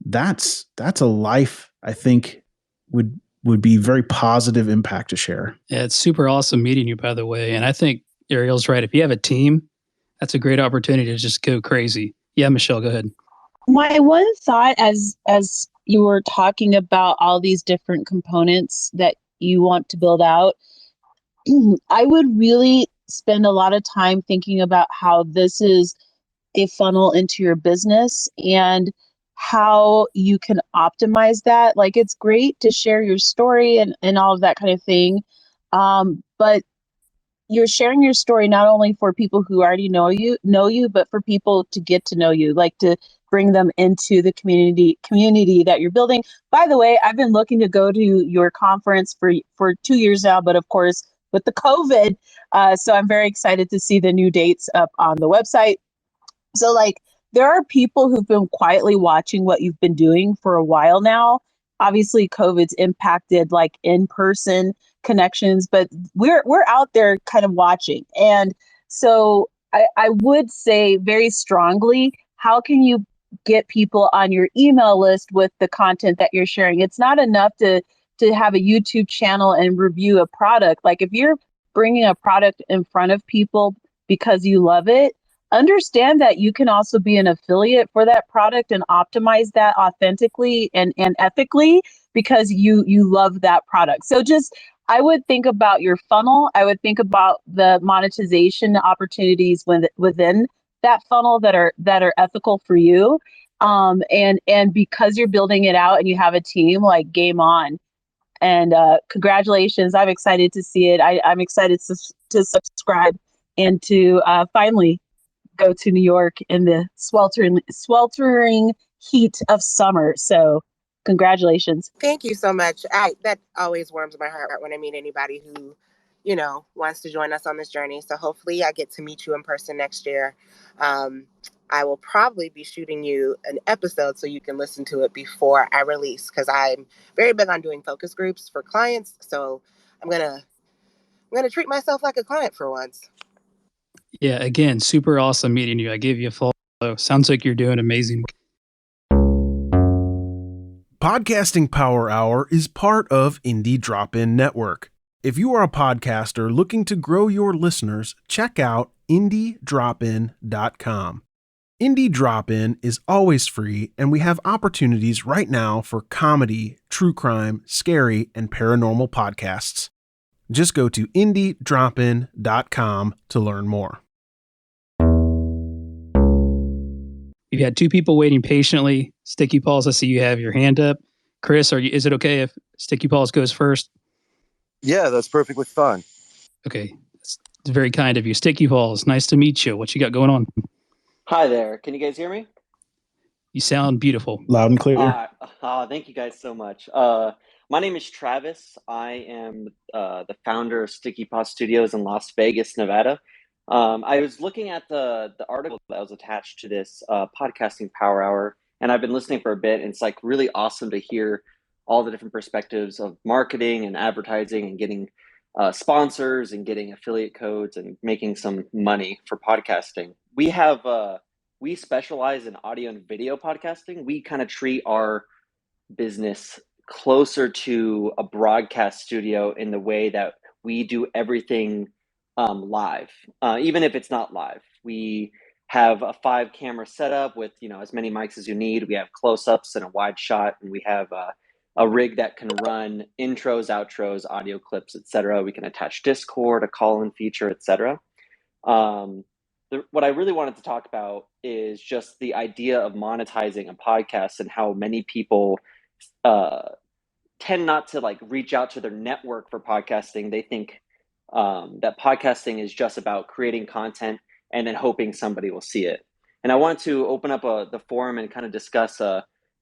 That's a life I think would be very positive impact to share. Yeah, it's super awesome meeting you, by the way. And I think Ariel's right. If you have a team, that's a great opportunity to just go crazy. Yeah, Michelle, go ahead. My one thought as you were talking about all these different components that you want to build out, I would really spend a lot of time thinking about how this is a funnel into your business and how you can optimize that. Like, it's great to share your story and all of that kind of thing. But you're sharing your story not only for people who already know you, but for people to get to know you, like to bring them into the community that you're building. By the way, I've been looking to go to your conference for 2 years now, but of course with the COVID, so I'm very excited to see the new dates up on the website. So like, there are people who've been quietly watching what you've been doing for a while now. Obviously, COVID's impacted like in-person connections, but we're out there kind of watching. And so I would say very strongly, how can you get people on your email list with the content that you're sharing? It's not enough to have a YouTube channel and review a product. Like, if you're bringing a product in front of people because you love it, understand that you can also be an affiliate for that product and optimize that authentically and ethically because you love that product. So just, I would think about your funnel. I would think about the monetization opportunities within that funnel that are ethical for you. And because you're building it out and you have a team, like, game on. And congratulations. I'm excited to see it. I'm excited to subscribe and to finally go to New York in the sweltering heat of summer. So congratulations. Thank you so much. That always warms my heart when I meet anybody who, wants to join us on this journey. So hopefully I get to meet you in person next year. I will probably be shooting you an episode so you can listen to it before I release, because I'm very big on doing focus groups for clients. So I'm gonna treat myself like a client for once. Yeah, again, super awesome meeting you. I gave you a follow. Sounds like you're doing amazing. Podcasting Power Hour is part of Indie Drop-In Network. If you are a podcaster looking to grow your listeners, check out IndieDropIn.com. Indie Drop-In is always free, and we have opportunities right now for comedy, true crime, scary, and paranormal podcasts. Just go to IndieDropIn.com to learn more. You've had two people waiting patiently. Sticky Paws, I see you have your hand up. Chris, is it okay if Sticky Paws goes first? Yeah, that's perfectly fine. Okay. It's very kind of you. Sticky Paws, nice to meet you. What you got going on? Hi there. Can you guys hear me? You sound beautiful. Loud and clear. Thank you guys so much. My name is Travis. I am the founder of Sticky Paws Studios in Las Vegas, Nevada. I was looking at the article that was attached to this Podcasting Power Hour, and I've been listening for a bit, and it's like really awesome to hear all the different perspectives of marketing and advertising and getting sponsors and getting affiliate codes and making some money for podcasting. We specialize in audio and video podcasting. We kind of treat our business closer to a broadcast studio in the way that we do everything live, even if it's not live. We have a 5-camera setup with as many mics as you need. We have close-ups and a wide shot, and we have a rig that can run intros, outros, audio clips, etc. We can attach Discord, a call-in feature, etc. What I really wanted to talk about is just the idea of monetizing a podcast and how many people tend not to like reach out to their network for podcasting. They think that podcasting is just about creating content and then hoping somebody will see it. And I wanted to open up the forum and kind of discuss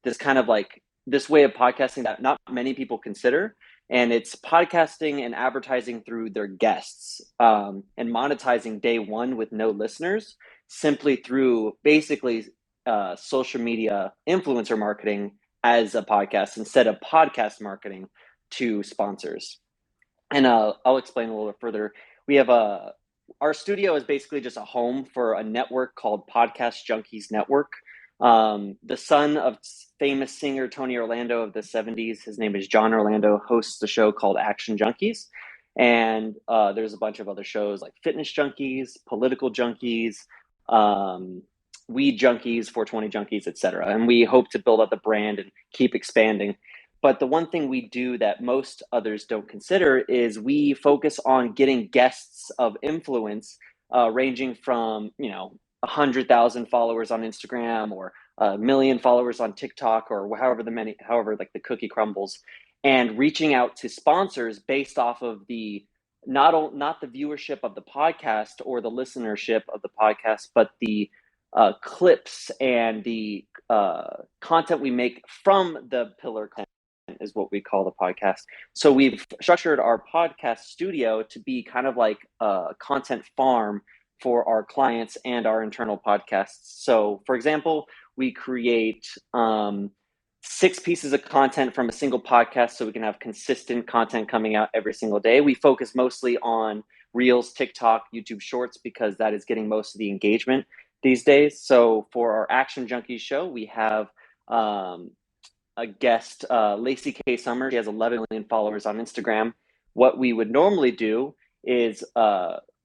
this kind of like this way of podcasting that not many people consider. And it's podcasting and advertising through their guests and monetizing day one with no listeners, simply through basically social media influencer marketing as a podcast instead of podcast marketing to sponsors. And I'll explain a little bit further. We have our studio is basically just a home for a network called Podcast Junkies Network. The son of famous singer Tony Orlando of the 70s, his name is John Orlando, hosts the show called Action Junkies. And there's a bunch of other shows like Fitness Junkies, Political Junkies, Weed Junkies, 420 Junkies, etc. And we hope to build up the brand and keep expanding. But the one thing we do that most others don't consider is we focus on getting guests of influence, ranging from 100,000 followers on Instagram or 1 million followers on TikTok or however like the cookie crumbles, and reaching out to sponsors based off of the not the viewership of the podcast or the listenership of the podcast, but the clips and the content we make from the pillar content is what we call the podcast. So we've structured our podcast studio to be kind of like a content farm for our clients and our internal podcasts. So for example, we create 6 pieces of content from a single podcast so we can have consistent content coming out every single day. We focus mostly on Reels, TikTok, YouTube Shorts, because that is getting most of the engagement these days. So for our Action Junkies show, we have a guest, Lacey K. Summers. She has 11 million followers on Instagram. What we would normally do is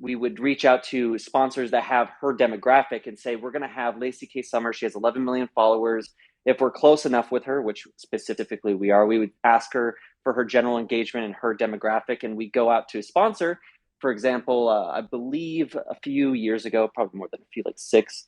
we would reach out to sponsors that have her demographic and say, we're going to have Lacey K. Summers. She has 11 million followers. If we're close enough with her, which specifically we are, we would ask her for her general engagement and her demographic, and we go out to a sponsor. For example, I believe a few years ago, probably more than a few, like 6,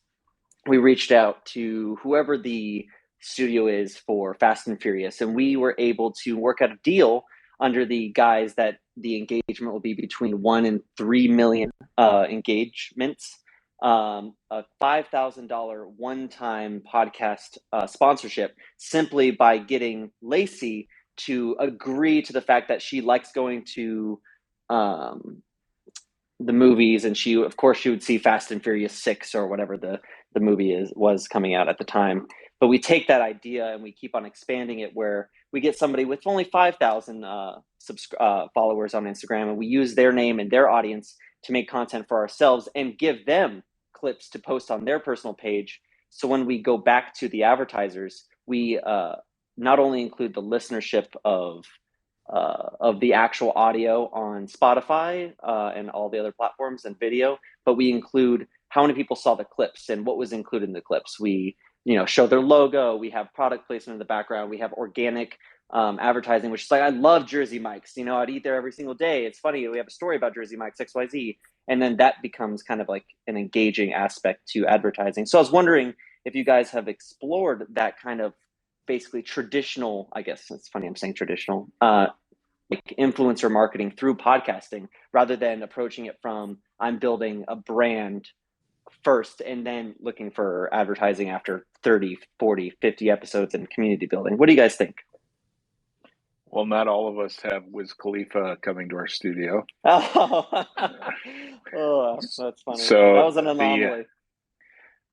we reached out to whoever the studio is for Fast and Furious, and we were able to work out a deal under the guise that the engagement will be between 1 and 3 million engagements, a $5,000 one-time podcast sponsorship, simply by getting Lacey to agree to the fact that she likes going to the movies, and she would see Fast and Furious 6 or whatever the movie was coming out at the time. But we take that idea and we keep on expanding it, where we get somebody with only 5,000 followers on Instagram, and we use their name and their audience to make content for ourselves and give them clips to post on their personal page. So when we go back to the advertisers, we not only include the listenership of the actual audio on Spotify and all the other platforms and video, but we include how many people saw the clips and what was included in the clips. We show their logo. We have product placement in the background. We have organic advertising, which is like, I love Jersey Mike's. I'd eat there every single day. It's funny. We have a story about Jersey Mike's XYZ. And then that becomes kind of like an engaging aspect to advertising. So I was wondering if you guys have explored that kind of basically traditional, I guess it's funny I'm saying traditional, like influencer marketing through podcasting, rather than approaching it from I'm building a brand first and then looking for advertising after 30, 40, 50 episodes and community building. What do you guys think? Well, not all of us have Wiz Khalifa coming to our studio. Oh, that's funny. So that was an anomaly.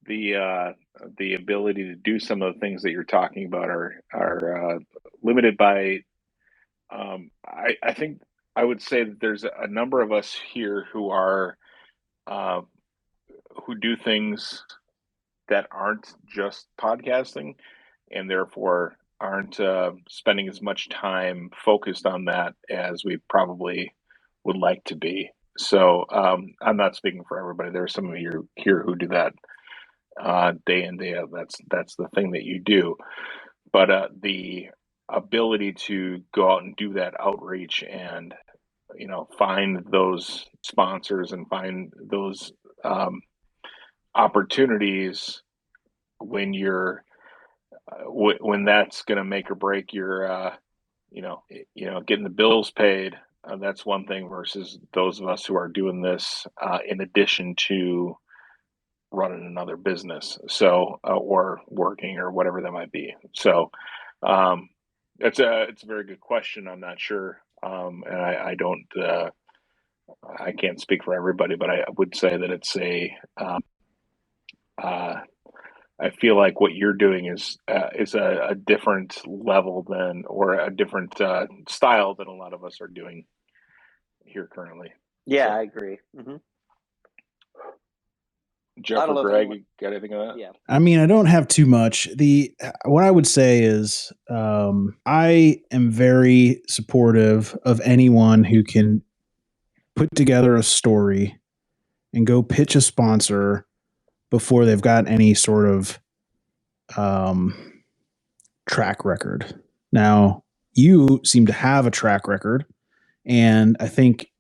The ability to do some of the things that you're talking about are limited by. I think I would say that there's a number of us here who are who do things that aren't just podcasting, and therefore aren't spending as much time focused on that as we probably would like to be. So I'm not speaking for everybody. There are some of you here who do that day in, day out. That's the thing that you do. But the ability to go out and do that outreach and, find those sponsors and find those opportunities when you're when that's going to make or break your getting the bills paid. That's one thing versus those of us who are doing this in addition to running another business, or working or whatever that might be. So it's a very good question. I'm not sure, and I don't I can't speak for everybody, but I would say that it's I feel like what you're doing is a different level than, or a different style than a lot of us are doing here currently. Yeah, So, I agree. Mm-hmm. Jeff or Greg, you got anything on that? Yeah. I mean, I don't have too much. What I would say is, I am very supportive of anyone who can put together a story and go pitch a sponsor before they've got any sort of track record. Now, you seem to have a track record, and I think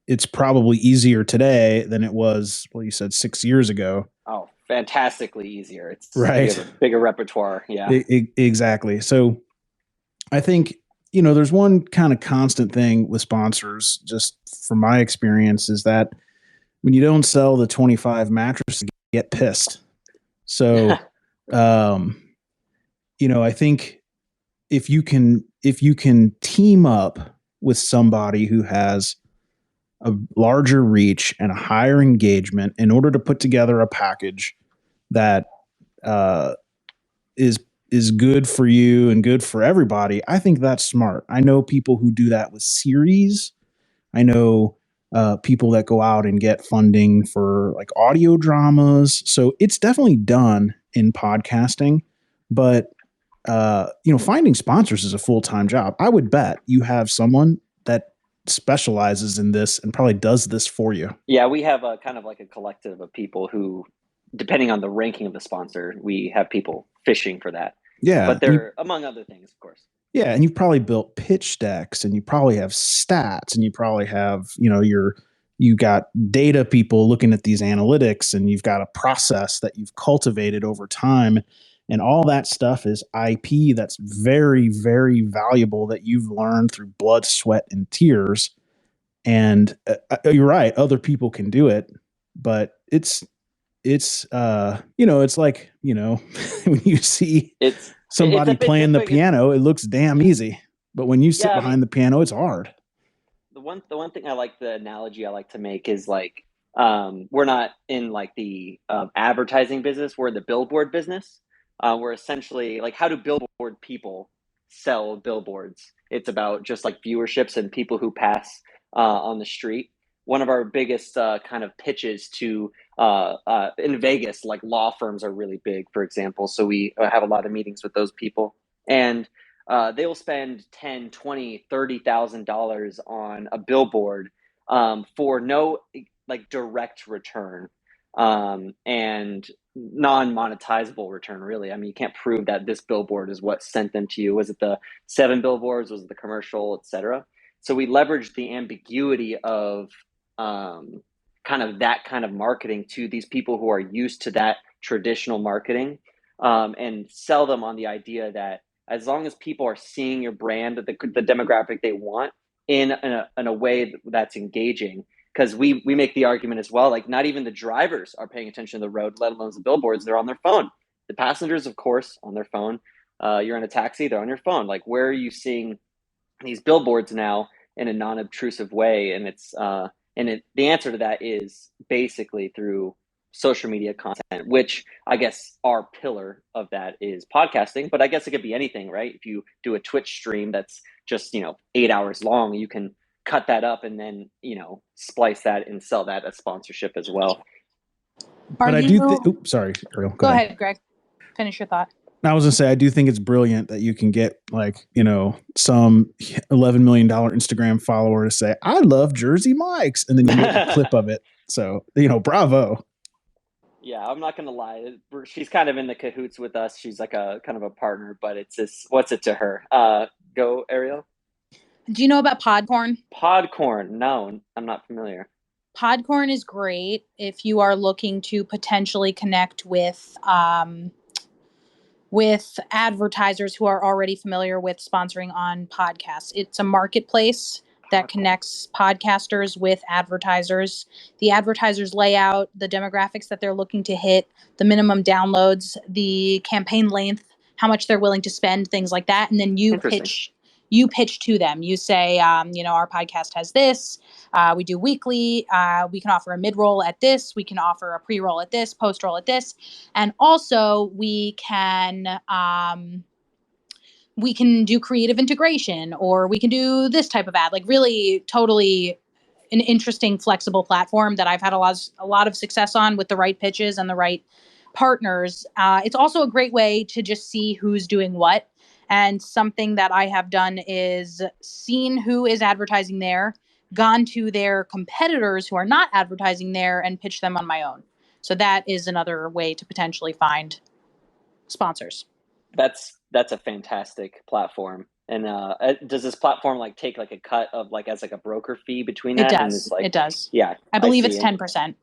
it's probably easier today than it was, well, you said 6 years ago. Oh, fantastically easier. It's right. We have a bigger repertoire. Yeah. Exactly. So I think, there's one kind of constant thing with sponsors, just from my experience, is that when you don't sell the 25 mattresses, you get pissed. So, I think if you can team up with somebody who has a larger reach and a higher engagement in order to put together a package that is good for you and good for everybody, I think that's smart. I know people who do that with series. I know people that go out and get funding for like audio dramas. So it's definitely done in podcasting, but finding sponsors is a full-time job. I would bet you have someone that specializes in this and probably does this for you. Yeah, we have a kind of like a collective of people who, depending on the ranking of the sponsor, we have people fishing for that. Yeah. But they're among other things, of course. Yeah, and you've probably built pitch decks, and you probably have stats, and you probably have, you got data people looking at these analytics, and you've got a process that you've cultivated over time. And all that stuff is IP that's very, very valuable that you've learned through blood, sweat, and tears. And you're right, other people can do it, but it's like, when you see somebody playing the piano, it looks damn easy. But when you sit behind the piano, it's hard. The one thing the analogy I like to make is like, we're not in like the advertising business, we're in the billboard business. We're essentially like, how do billboard people sell billboards? It's about just like viewerships and people who pass on the street. One of our biggest kind of pitches to in Vegas, like law firms are really big, for example. So we have a lot of meetings with those people, and they will spend $10,000, $20,000, $30,000 on a billboard for no like direct return and non-monetizable return, really. I mean, you can't prove that this billboard is what sent them to you. Was it the 7 billboards? Was it the commercial, etc.? So we leverage the ambiguity of kind of that kind of marketing to these people who are used to that traditional marketing, and sell them on the idea that as long as people are seeing your brand, the demographic they want in a way that's engaging. Because we make the argument as well, like not even the drivers are paying attention to the road, let alone the billboards. They're on their phone. The passengers, of course, on their phone. You're in a taxi, they're on your phone. Like, where are you seeing these billboards now in a non-obtrusive way? And the answer to that is basically through social media content, which I guess our pillar of that is podcasting. But I guess it could be anything, right? If you do a Twitch stream that's just 8 hours long, you can cut that up and then splice that and sell that as sponsorship as well. But I do sorry, Ariel, go ahead, Greg, finish your thought. I was gonna say, I do think it's brilliant that you can get like, some $11 million Instagram follower to say, I love Jersey Mike's, and then you get a clip of it. So, bravo. Yeah, I'm not going to lie. She's kind of in the cahoots with us. She's like a kind of a partner, but it's just, what's it to her? Go, Ariel. Do you know about Podcorn? Podcorn. No, I'm not familiar. Podcorn is great if you are looking to potentially connect with advertisers who are already familiar with sponsoring on podcasts. It's a marketplace that connects podcasters with advertisers. The advertisers lay out the demographics that they're looking to hit, the minimum downloads, the campaign length, how much they're willing to spend, things like that. And then you pitch to them. You say, our podcast has this. We do weekly. We can offer a mid-roll at this. We can offer a pre-roll at this, post-roll at this. And also we can do creative integration, or we can do this type of ad, like really totally an interesting, flexible platform that I've had a lot of success on with the right pitches and the right partners. It's also a great way to just see who's doing what. And something that I have done is seen who is advertising there, gone to their competitors who are not advertising there, and pitched them on my own. So that is another way to potentially find sponsors. That's a fantastic platform. And does this platform like take like a cut of like as like a broker fee between that? It does. And it's like, it does. Yeah. I believe it's 10%.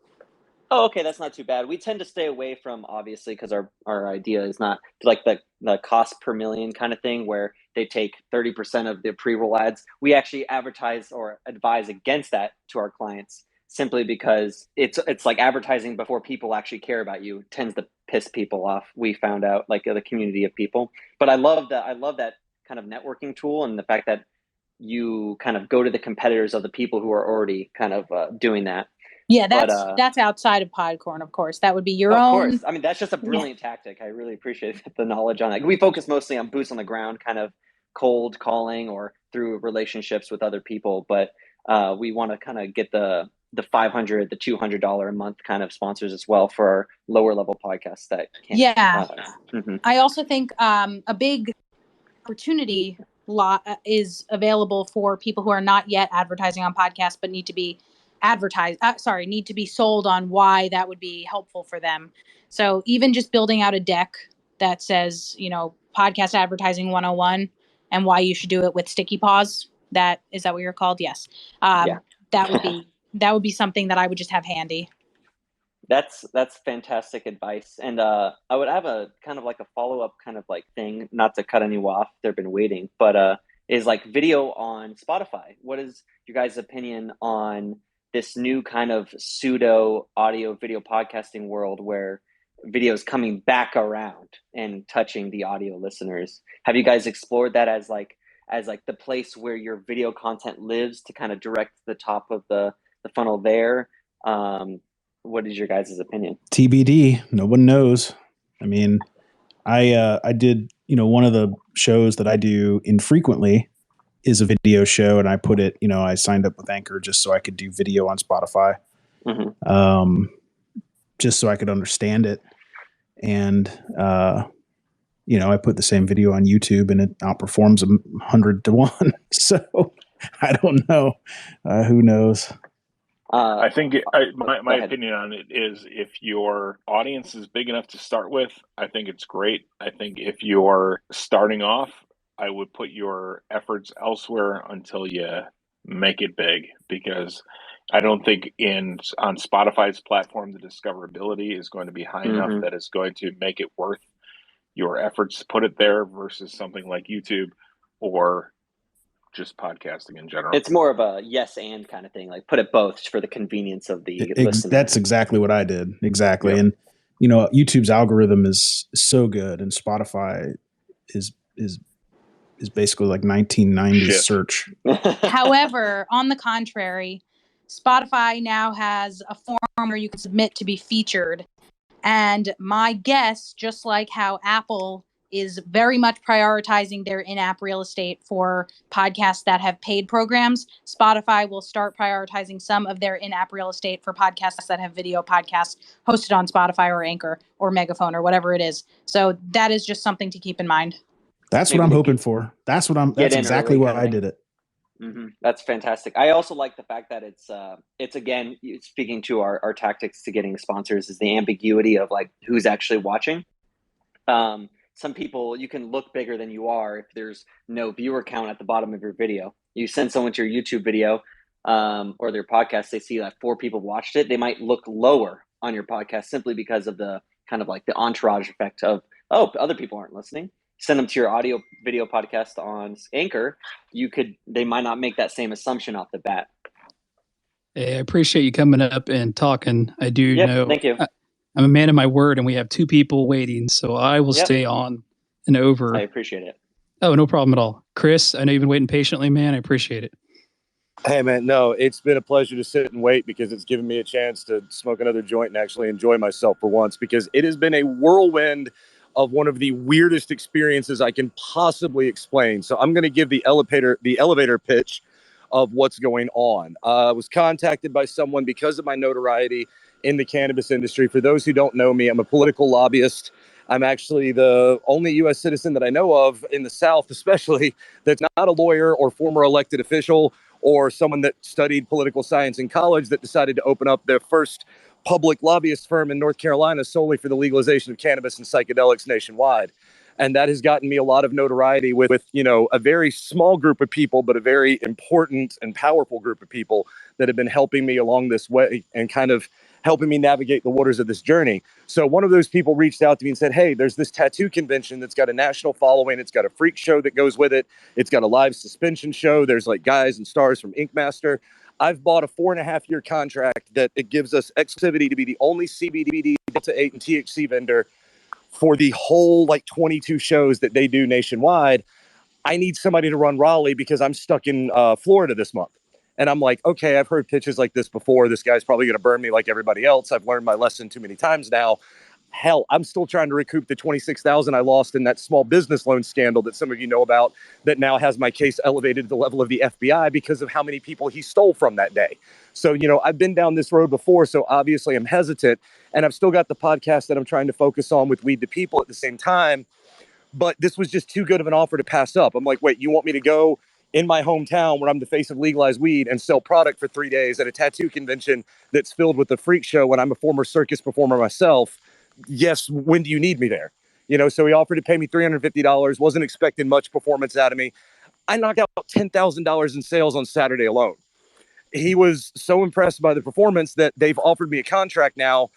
Oh, okay. That's not too bad. We tend to stay away from, obviously, because our idea is not like the cost per million kind of thing where they take 30% of the pre-roll ads. We actually advertise or advise against that to our clients, simply because it's like advertising before people actually care about you tends to piss people off. We found out, like the community of people. But I love that kind of networking tool, and the fact that you kind of go to the competitors of the people who are already kind of doing that. Yeah, that's outside of Podcorn, of course. That would be your own. Of course. I mean, that's just a brilliant tactic. I really appreciate the knowledge on that. We focus mostly on boots on the ground, kind of cold calling or through relationships with other people. But we want to kind of get the $500, the $200 a month kind of sponsors as well for our lower level podcasts that can't. Yeah. I also think a big opportunity is available for people who are not yet advertising on podcasts, but need to be need to be sold on why that would be helpful for them. So even just building out a deck that says, podcast advertising 101 and why you should do it with Sticky Paws. Is that what you're called? Yes. That would be something that I would just have handy. That's fantastic advice. And I would have a kind of like a follow-up kind of like thing, not to cut anyone off, they've been waiting, but is like video on Spotify. What is your guys' opinion on this new kind of pseudo audio video podcasting world where video is coming back around and touching the audio listeners? Have you guys explored that as like the place where your video content lives to kind of direct the top of the funnel there? What is your guys' opinion? TBD. No one knows. I mean, I did, one of the shows that I do infrequently is a video show, and I put it, I signed up with Anchor just so I could do video on Spotify, just so I could understand it. And, I put the same video on YouTube and it outperforms 100 to 1. So I don't know. Who knows? I think my opinion on it is, if your audience is big enough to start with, I think it's great. I think if you're starting off, I would put your efforts elsewhere until you make it big, because I don't think on Spotify's platform, the discoverability is going to be high enough that it's going to make it worth your efforts to put it there versus something like YouTube or just podcasting in general. It's more of a yes and kind of thing, like put it both for the convenience of the listener. That's exactly what I did. Exactly. Yep. And YouTube's algorithm is so good, and Spotify is basically like 1990s search. However, on the contrary, Spotify now has a form where you can submit to be featured. And my guess, just like how Apple is very much prioritizing their in-app real estate for podcasts that have paid programs, Spotify will start prioritizing some of their in-app real estate for podcasts that have video podcasts hosted on Spotify or Anchor or Megaphone or whatever it is. So that is just something to keep in mind. That's what I'm hoping for. That's exactly why I did it. That's fantastic. I also like the fact that it's again, speaking to our tactics to getting sponsors, is the ambiguity of like who's actually watching. some people, you can look bigger than you are if there's no viewer count at the bottom of your video. You send someone to your YouTube video or their podcast, they see that 4 people watched it. They might look lower on your podcast simply because of the kind of like the entourage effect of, oh, other people aren't listening. Send them to your audio video podcast on Anchor. They might not make that same assumption off the bat. Hey, I appreciate you coming up and talking. I do know. Thank you. I'm a man of my word, and we have 2 people waiting, so I will stay on and over. I appreciate it. Oh, no problem at all. Chris, I know you've been waiting patiently, man. I appreciate it. Hey, man, no, it's been a pleasure to sit and wait because it's given me a chance to smoke another joint and actually enjoy myself for once, because it has been a whirlwind of one of the weirdest experiences I can possibly explain. So I'm going to give the elevator pitch of what's going on. I was contacted by someone because of my notoriety in the cannabis industry. For those who don't know me, I'm a political lobbyist. I'm actually the only U.S. citizen that I know of in the South, especially, that's not a lawyer or former elected official or someone that studied political science in college that decided to open up their first public lobbyist firm in North Carolina solely for the legalization of cannabis and psychedelics nationwide. And that has gotten me a lot of notoriety with a very small group of people, but a very important and powerful group of people that have been helping me along this way and kind of helping me navigate the waters of this journey. So one of those people reached out to me and said, hey, there's this tattoo convention that's got a national following. It's got a freak show that goes with it. It's got a live suspension show. There's like guys and stars from Ink Master. I've bought a 4.5-year contract that it gives us exclusivity to be the only CBD, Delta 8 and THC vendor for the whole 22 shows that they do nationwide. I need somebody to run Raleigh because I'm stuck in Florida this month. And I'm like, okay, I've heard pitches like this before. This guy's probably going to burn me like everybody else. I've learned my lesson too many times now. Hell, I'm still trying to recoup the $26,000 I lost in that small business loan scandal that some of you know about, that now has my case elevated to the level of the FBI because of how many people he stole from that day. So, I've been down this road before, so obviously I'm hesitant. And I've still got the podcast that I'm trying to focus on with Weed to People at the same time. But this was just too good of an offer to pass up. I'm like, wait, you want me to go in my hometown where I'm the face of legalized weed and sell product for 3 days at a tattoo convention that's filled with a freak show when I'm a former circus performer myself? Yes, when do you need me there? So he offered to pay me $350, wasn't expecting much performance out of me. I knocked out $10,000 in sales on Saturday alone. He was so impressed by the performance that they've offered me a contract now.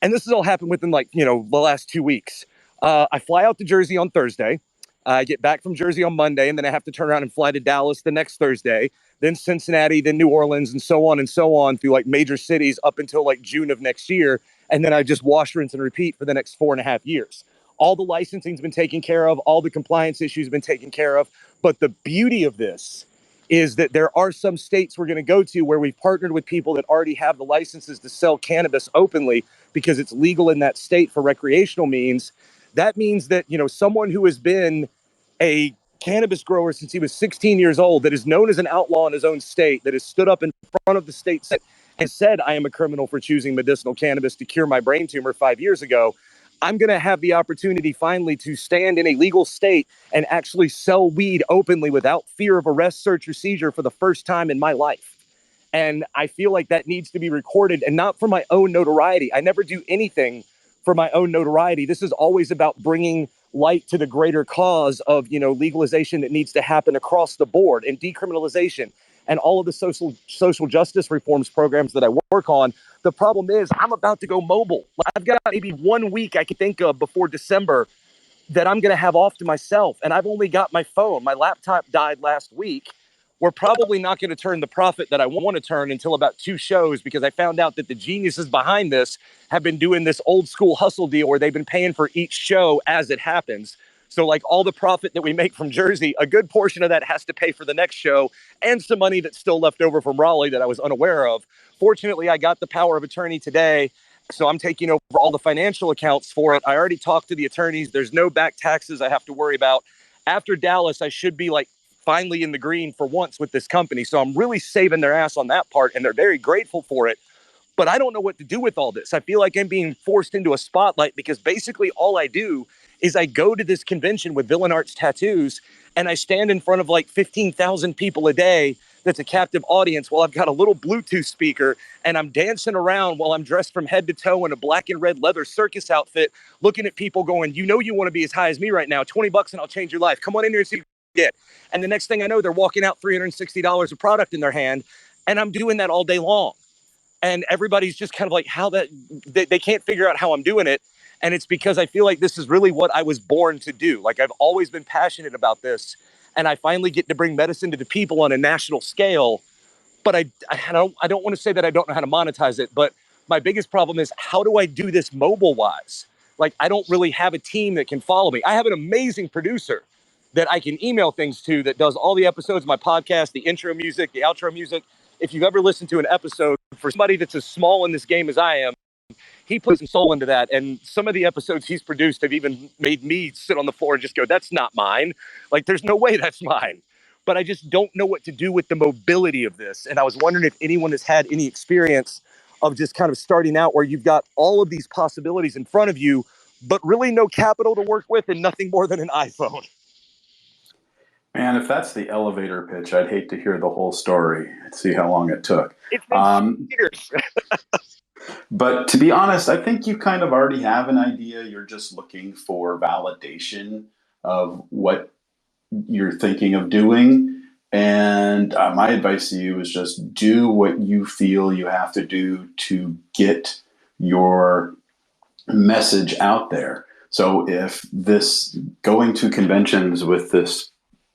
And this has all happened within the last 2 weeks. I fly out to Jersey on Thursday. I get back from Jersey on Monday, and then I have to turn around and fly to Dallas the next Thursday, then Cincinnati, then New Orleans, and so on through major cities up until June of next year. And then I just wash, rinse, and repeat for the next 4.5 years. All the licensing's been taken care of. All the compliance issues have been taken care of. But the beauty of this is that there are some states we're going to go to where we've partnered with people that already have the licenses to sell cannabis openly because it's legal in that state for recreational means. That means that, someone who has been a cannabis grower since he was 16 years old, that is known as an outlaw in his own state, that has stood up in front of the state and said, I am a criminal for choosing medicinal cannabis to cure my brain tumor 5 years ago. I'm going to have the opportunity finally to stand in a legal state and actually sell weed openly without fear of arrest, search, or seizure for the first time in my life. And I feel like that needs to be recorded, and not for my own notoriety. I never do anything for my own notoriety. This is always about bringing light to the greater cause of, legalization that needs to happen across the board, and decriminalization and all of the social justice reforms programs that I work on. The problem is I'm about to go mobile. I've got maybe 1 week I could think of before December that I'm going to have off to myself. And I've only got my phone. My laptop died last week. We're probably not going to turn the profit that I want to turn until about 2 shows, because I found out that the geniuses behind this have been doing this old school hustle deal where they've been paying for each show as it happens. So all the profit that we make from Jersey, a good portion of that has to pay for the next show and some money that's still left over from Raleigh that I was unaware of. Fortunately, I got the power of attorney today, so I'm taking over all the financial accounts for it. I already talked to the attorneys. There's no back taxes I have to worry about. After Dallas, I should be finally in the green for once with this company. So I'm really saving their ass on that part, and they're very grateful for it. But I don't know what to do with all this. I feel like I'm being forced into a spotlight because basically all I do is I go to this convention with Villain Arts Tattoos and I stand in front of 15,000 people a day that's a captive audience while I've got a little Bluetooth speaker and I'm dancing around while I'm dressed from head to toe in a black and red leather circus outfit, looking at people going, you want to be as high as me right now, $20 and I'll change your life. Come on in here and see what you get. And the next thing I know, they're walking out $360 of product in their hand. And I'm doing that all day long. And everybody's just kind of like they can't figure out how I'm doing it. And it's because I feel like this is really what I was born to do. Like I've always been passionate about this. And I finally get to bring medicine to the people on a national scale. But I don't want to say that I don't know how to monetize it. But my biggest problem is, how do I do this mobile wise? Like, I don't really have a team that can follow me. I have an amazing producer that I can email things to that does all the episodes of my podcast, the intro music, the outro music. If you've ever listened to an episode, for somebody that's as small in this game as I am, he puts some soul into that. And some of the episodes he's produced have even made me sit on the floor and just go, that's not mine. Like, there's no way that's mine. But I just don't know what to do with the mobility of this. And I was wondering if anyone has had any experience of just kind of starting out where you've got all of these possibilities in front of you, but really no capital to work with and nothing more than an iPhone. Man, if that's the elevator pitch, I'd hate to hear the whole story and see how long it took. It's been years. But to be honest, I think you kind of already have an idea. You're just looking for validation of what you're thinking of doing. And my advice to you is just do what you feel you have to do to get your message out there. So if this going to conventions with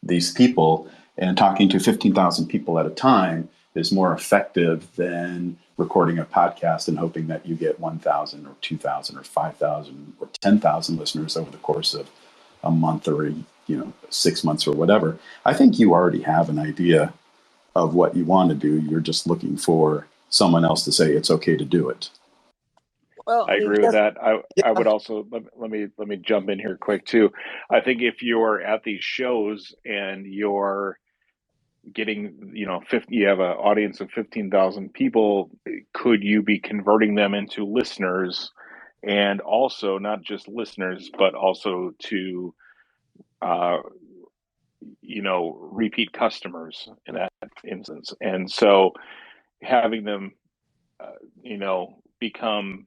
these people and talking to 15,000 people at a time is more effective than recording a podcast and hoping that you get 1,000 or 2,000 or 5,000 or 10,000 listeners over the course of a month or 6 months or whatever. I think you already have an idea of what you want to do. You're just looking someone else to say it's okay to do it. Well, I agree with that. I would also let me jump in here quick too. I think if you're at these shows and you're getting, you have an audience of 15,000 people, could you be converting them into listeners, and also not just listeners, but also to, repeat customers in that instance. And so having them, become,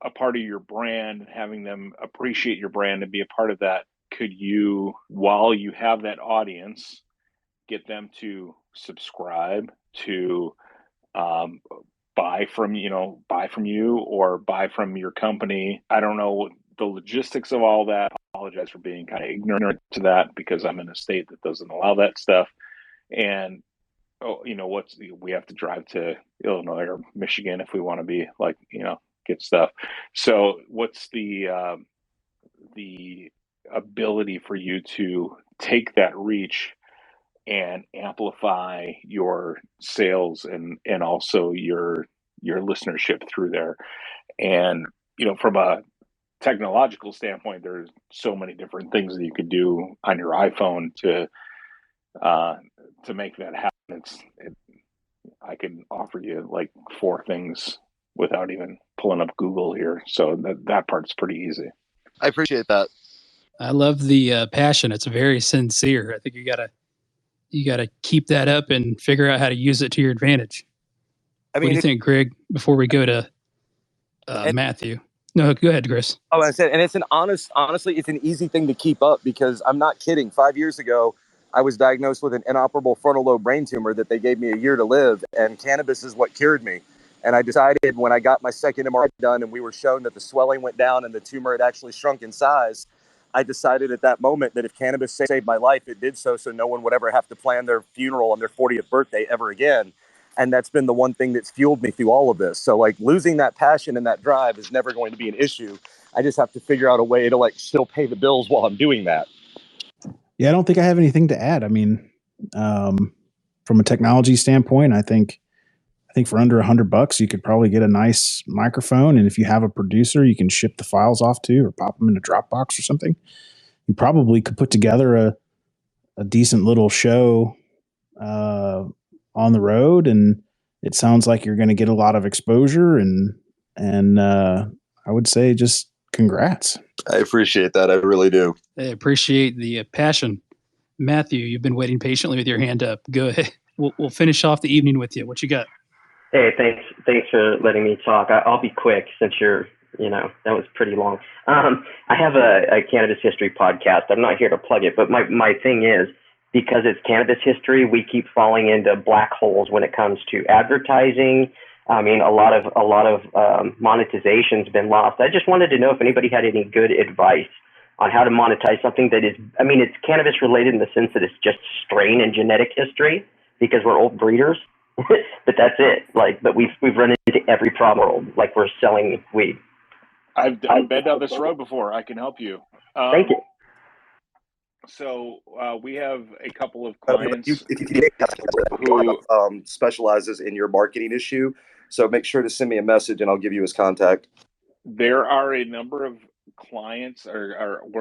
a part of your brand, having them appreciate your brand and be a part of that. Could you, while you have that audience, get them to subscribe, to buy from you or buy from your company? I don't know the logistics of all that. I apologize for being kind of ignorant to that because I'm in a state that doesn't allow that stuff. And we have to drive to Illinois or Michigan if we want to be get stuff. So what's the ability for you to take that reach and amplify your sales and also your listenership through there? And from a technological standpoint, there's so many different things that you could do on your iPhone to make that happen. I can offer you like 4 things without even pulling up Google here, so that part's pretty easy. I appreciate that. I love the passion. It's very sincere. I think you gotta keep that up and figure out how to use it to your advantage. What do you think, Greg? Before we go to Matthew, no, go ahead, Chris. Oh, I said, and it's honestly, it's an easy thing to keep up because I'm not kidding. 5 years ago, I was diagnosed with an inoperable frontal lobe brain tumor that they gave me a year to live, and cannabis is what cured me. And I decided when I got my second MRI done and we were shown that the swelling went down and the tumor had actually shrunk in size, I decided at that moment that if cannabis saved my life, it did so no one would ever have to plan their funeral on their 40th birthday ever again. And that's been the one thing that's fueled me through all of this. So like losing that passion and that drive is never going to be an issue. I just have to figure out a way to still pay the bills while I'm doing that. Yeah, I don't think I have anything to add. I mean, from a technology standpoint, I think for under $100, you could probably get a nice microphone. And if you have a producer, you can ship the files off to or pop them into Dropbox or something. You probably could put together a decent little show on the road. And it sounds like you're going to get a lot of exposure. And I would say just congrats. I appreciate that. I really do. I appreciate the passion. Matthew, you've been waiting patiently with your hand up. Go ahead. We'll finish off the evening with you. What you got? Hey, thanks for letting me talk. I'll be quick since that was pretty long. I have a cannabis history podcast. I'm not here to plug it, but my thing is, because it's cannabis history, we keep falling into black holes when it comes to advertising. I mean, a lot of monetization's been lost. I just wanted to know if anybody had any good advice on how to monetize something that is, I mean, it's cannabis related in the sense that it's just strain and genetic history because we're old breeders, but that's it. But we've run into every problem. Like we're selling weed. I've been down this road before. I can help you. Thank you. So we have a couple of clients who specializes in your marketing issue. So make sure to send me a message and I'll give you his contact. There are a number of clients or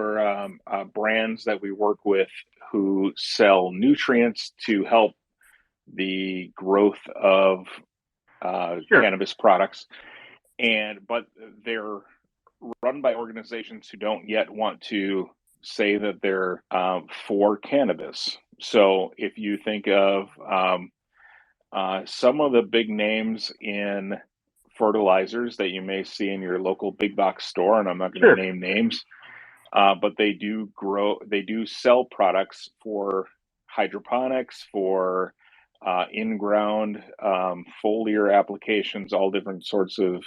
brands that we work with who sell nutrients to help the growth of cannabis products, but they're run by organizations who don't yet want to say that they're for cannabis. So if you think of some of the big names in fertilizers that you may see in your local big box store, and I'm not going to name names, but they do sell products for hydroponics, for in-ground foliar applications, all different sorts of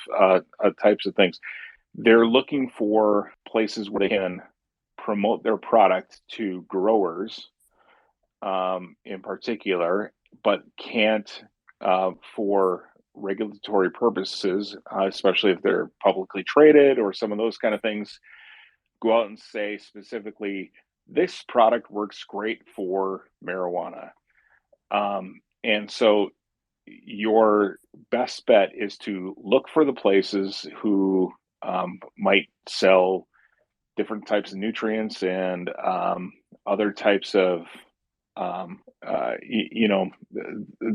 types of things. They're looking for places where they can promote their product to growers in particular, but can't for regulatory purposes, especially if they're publicly traded or some of those kind of things, go out and say specifically, this product works great for marijuana. And so your best bet is to look for the places who might sell different types of nutrients and other types of,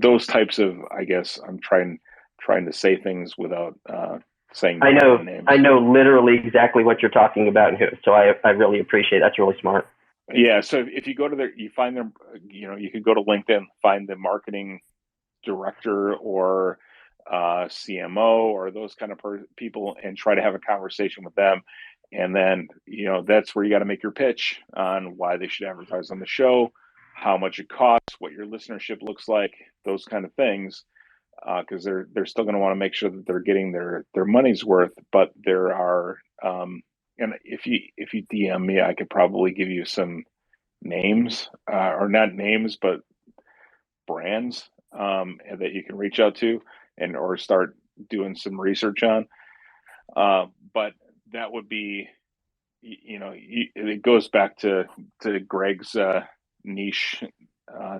those types of, I guess I'm trying to say things without saying names. I know literally exactly what you're talking about, and so I really appreciate it. That's really smart. Yeah, so if you go to you find them, you could go to LinkedIn, find the marketing director or CMO or those kind of people and try to have a conversation with them. And then, that's where you got to make your pitch on why they should advertise on the show, how much it costs, what your listenership looks like, those kind of things. Because they're still going to want to make sure that they're getting their money's worth. But there are, and if you DM me, I could probably give you some names, or not names, but brands that you can reach out to or start doing some research on. But that would be, it goes back to Greg's niche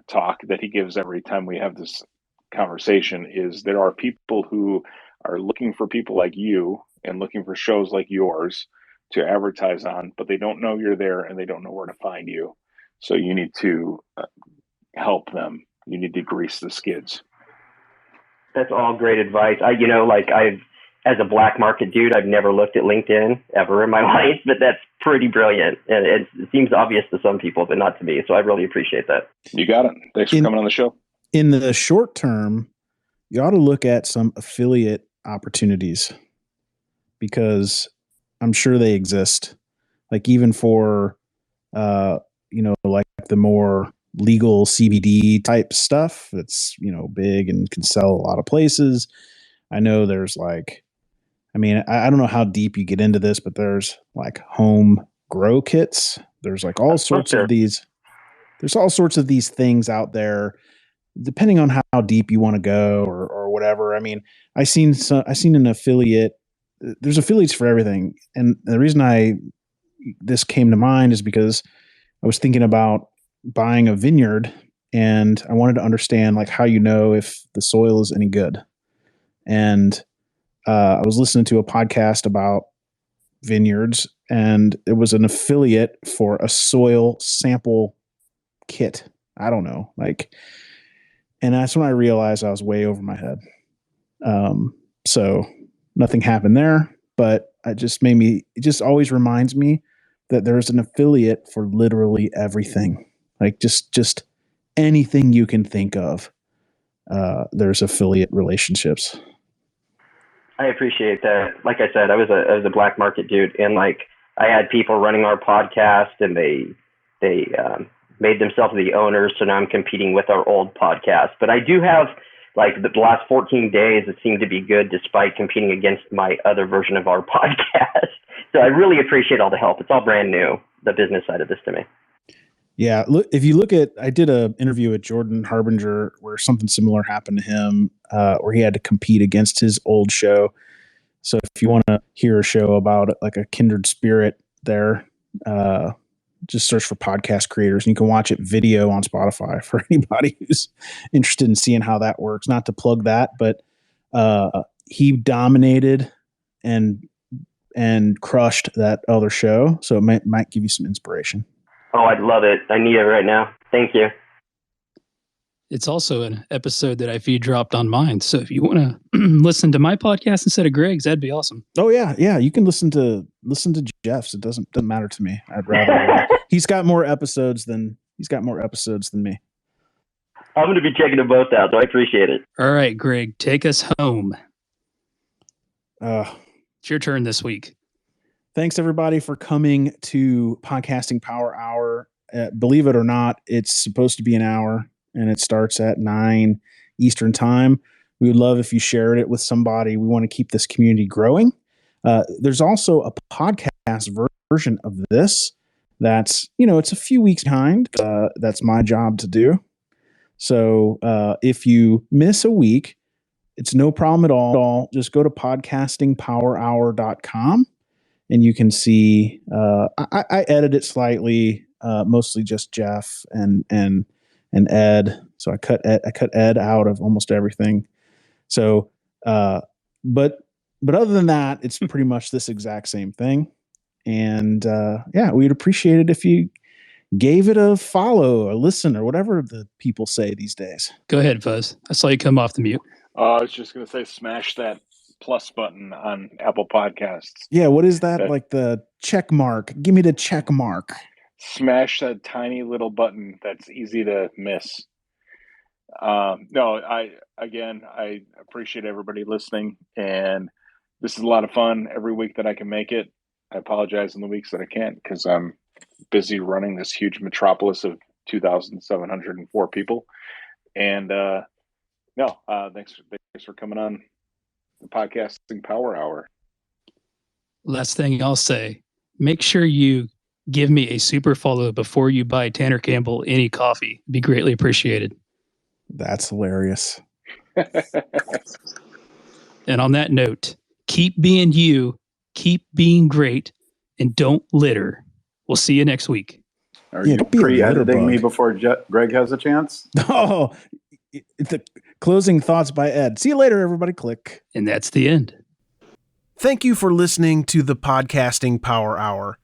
talk that he gives every time we have this conversation, is there are people who are looking for people like you and looking for shows like yours to advertise on, but they don't know you're there and they don't know where to find you. So you need to help them. You need to grease the skids. That's all great advice. As a black market dude, I've never looked at LinkedIn ever in my life, but that's pretty brilliant. And it seems obvious to some people, but not to me. So I really appreciate that. You got it. Thanks for coming on the show. In the short term, you ought to look at some affiliate opportunities because I'm sure they exist. Like even for, like the more legal CBD type stuff that's, big and can sell a lot of places. I know there's I don't know how deep you get into this, but there's like home grow kits. There's like all sorts of these. There's all sorts of these things out there, depending on how deep you want to go or whatever. I mean, I seen an affiliate. There's affiliates for everything, and the reason this came to mind is because I was thinking about buying a vineyard, and I wanted to understand like how if the soil is any good, and I was listening to a podcast about vineyards, and it was an affiliate for a soil sample kit. I don't know, and that's when I realized I was way over my head. So nothing happened there, but it just always reminds me that there's an affiliate for literally everything. Like just anything you can think of. There's affiliate relationships. I appreciate that. Like I said, I was a black market dude, and like I had people running our podcast, and they made themselves the owners. So now I'm competing with our old podcast. But I do have like the last 14 days that seem to be good, despite competing against my other version of our podcast. So I really appreciate all the help. It's all brand new, the business side of this to me. Yeah, look, if you look at, I did an interview with Jordan Harbinger where something similar happened to him, where he had to compete against his old show. So if you want to hear a show about like a kindred spirit there, just search for Podcast Creators, and you can watch it video on Spotify for anybody who's interested in seeing how that works. Not to plug that, but he dominated and crushed that other show. So it might give you some inspiration. Oh, I'd love it. I need it right now. Thank you. It's also an episode that I feed dropped on mine. So if you want to listen to my podcast instead of Greg's, that'd be awesome. Oh yeah. Yeah. You can listen to Jeff's. It doesn't matter to me. I'd rather, he's got more episodes than me. I'm going to be checking them both out, so I appreciate it. All right, Greg, take us home. It's your turn this week. Thanks everybody for coming to Podcasting Power Hour. Believe it or not, it's supposed to be an hour, and it starts at 9 Eastern time. We would love if you shared it with somebody. We want to keep this community growing. There's also a podcast version of this that's, it's a few weeks behind. That's my job to do. So if you miss a week, it's no problem at all. Just go to podcastingpowerhour.com. And you can see, I edit it slightly, mostly just Jeff and Ed. So I cut Ed out of almost everything. So, but other than that, it's pretty much this exact same thing. And we'd appreciate it if you gave it a follow, a listen, or whatever the people say these days. Go ahead, Fuzz. I saw you come off the mute. I was just going to say, smash that plus button on Apple Podcasts. Yeah, what is that? Like the check mark. Give me the check mark. Smash that tiny little button that's easy to miss. I appreciate everybody listening, and this is a lot of fun every week that I can make it. I apologize in the weeks that I can't because I'm busy running this huge metropolis of 2,704 people. And thanks for coming on the Podcasting Power Hour. Last thing I'll say, make sure you give me a super follow before you buy Tanner Campbell any coffee. It'd be greatly appreciated. That's hilarious. And on that note, keep being you, keep being great, and don't litter. We'll see you next week. Are you pre-editing me before Greg has a chance? Oh, the closing thoughts by Ed. See you later, everybody. Click. And that's the end. Thank you for listening to the Podcasting Power Hour.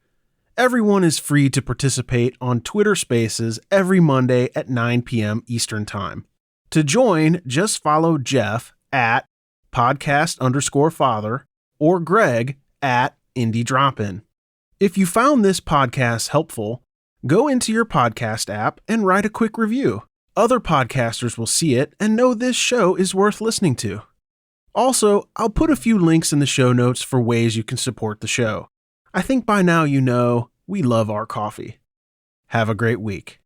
Everyone is free to participate on Twitter Spaces every Monday at 9 p.m. Eastern Time. To join, just follow Jeff at podcast_father or Greg at Indie Drop-In. If you found this podcast helpful, go into your podcast app and write a quick review. Other podcasters will see it and know this show is worth listening to. Also, I'll put a few links in the show notes for ways you can support the show. I think by now you know we love our coffee. Have a great week.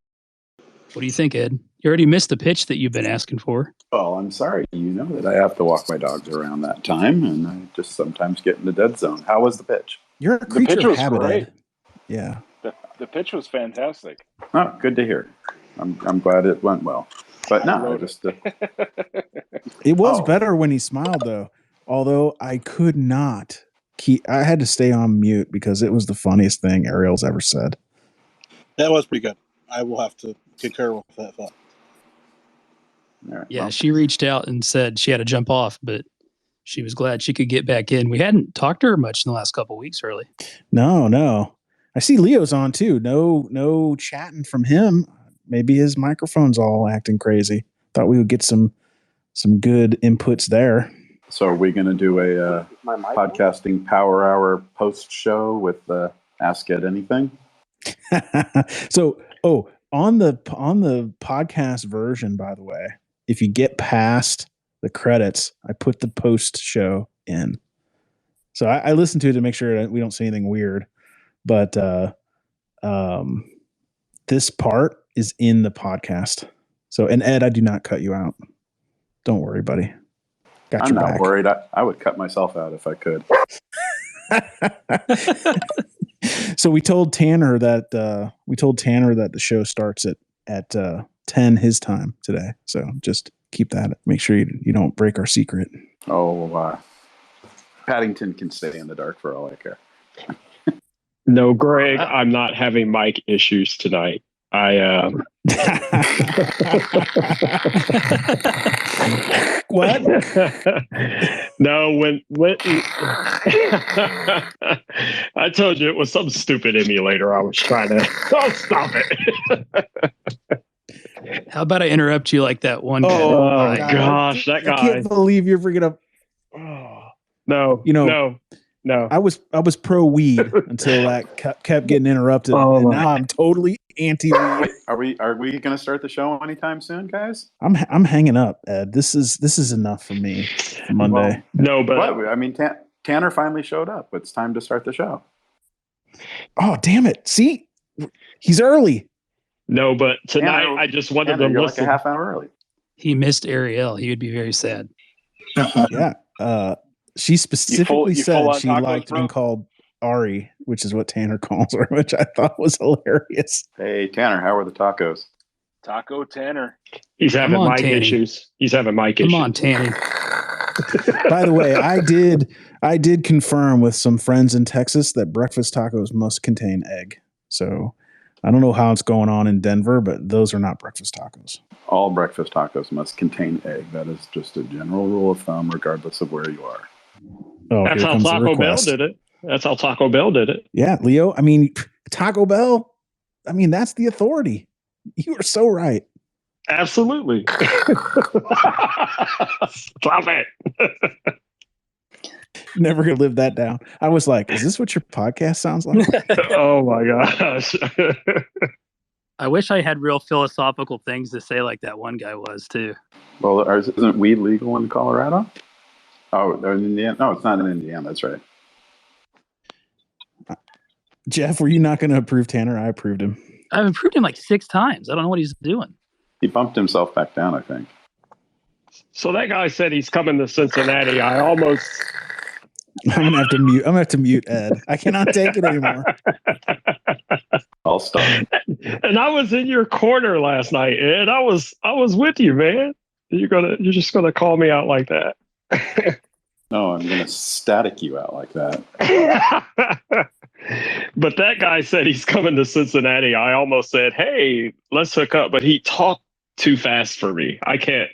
What do you think, Ed? You already missed the pitch that you've been asking for. Oh, I'm sorry. You know that I have to walk my dogs around that time, and I just sometimes get in the dead zone. How was the pitch? You're a creature of habit, great. Ed. Yeah. The pitch was fantastic. Oh, good to hear. I'm glad it went well. But no, just it was better when he smiled, though. Although I could not I had to stay on mute because it was the funniest thing Ariel's ever said. That was pretty good. I will have to concur with that thought. Right, yeah, she reached out and said she had to jump off, but she was glad she could get back in. We hadn't talked to her much in the last couple of weeks, really. No. I see Leo's on too. No chatting from him. Maybe his microphone's all acting crazy. Thought we would get some good inputs there. So are we going to do a Podcasting Power Hour post show with Ask Ed Anything? So, on the podcast version, by the way, if you get past the credits, I put the post show in. So I listened to it to make sure that we don't say anything weird. But this part is in the podcast. So, and Ed, I do not cut you out. Don't worry, buddy. I'm not worried. I would cut myself out if I could. So we told Tanner that the show starts at 10 his time today. So just keep that. Make sure you don't break our secret. Oh, Paddington can stay in the dark for all I care. No, Greg, I'm not having mic issues tonight. What? No, when I told you it was some stupid emulator I was trying to. Oh, stop it! How about I interrupt you like that one guy? Oh my gosh, that guy! I can't believe you're bringing up. No, no. I was pro weed until that kept getting interrupted, and now I'm totally anti weed. Are we going to start the show anytime soon, guys? I'm hanging up, Ed. This is enough for me for Monday. Well, no, but I mean, Tanner finally showed up. It's time to start the show. Oh, damn it! See, he's early. No, but tonight I just wanted to listen. Like a half hour early. He missed Ariel. He would be very sad. Yeah. She specifically said she liked being called Ari, which is what Tanner calls her, which I thought was hilarious. Hey, Tanner, how are the tacos? Taco Tanner. He's having mic issues. He's having mic issues. Come on, Tanny. By the way, I did confirm with some friends in Texas that breakfast tacos must contain egg. So I don't know how it's going on in Denver, but those are not breakfast tacos. All breakfast tacos must contain egg. That is just a general rule of thumb, regardless of where you are. Oh, that's how Taco Bell did it. That's how Taco Bell did it. Yeah, Leo. I mean, Taco Bell. I mean, that's the authority. You are so right. Absolutely. Stop it. Never gonna live that down. I was like, is this what your podcast sounds like? Oh my gosh. I wish I had real philosophical things to say like that one guy was too. Well, isn't weed legal in Colorado? Oh, in Indiana? No, it's not in Indiana. That's right. Jeff, were you not going to approve Tanner? I approved him. I've approved him like 6 times. I don't know what he's doing. He bumped himself back down, I think. So that guy said he's coming to Cincinnati. I'm gonna have to mute. I'm gonna have to mute Ed. I cannot take it anymore. I'll stop. And I was in your corner last night, Ed. I was with you, man. You're just gonna call me out like that. No, I'm gonna static you out like that. But that guy said he's coming to Cincinnati. I almost said, "Hey, let's hook up," but he talked too fast for me. I can't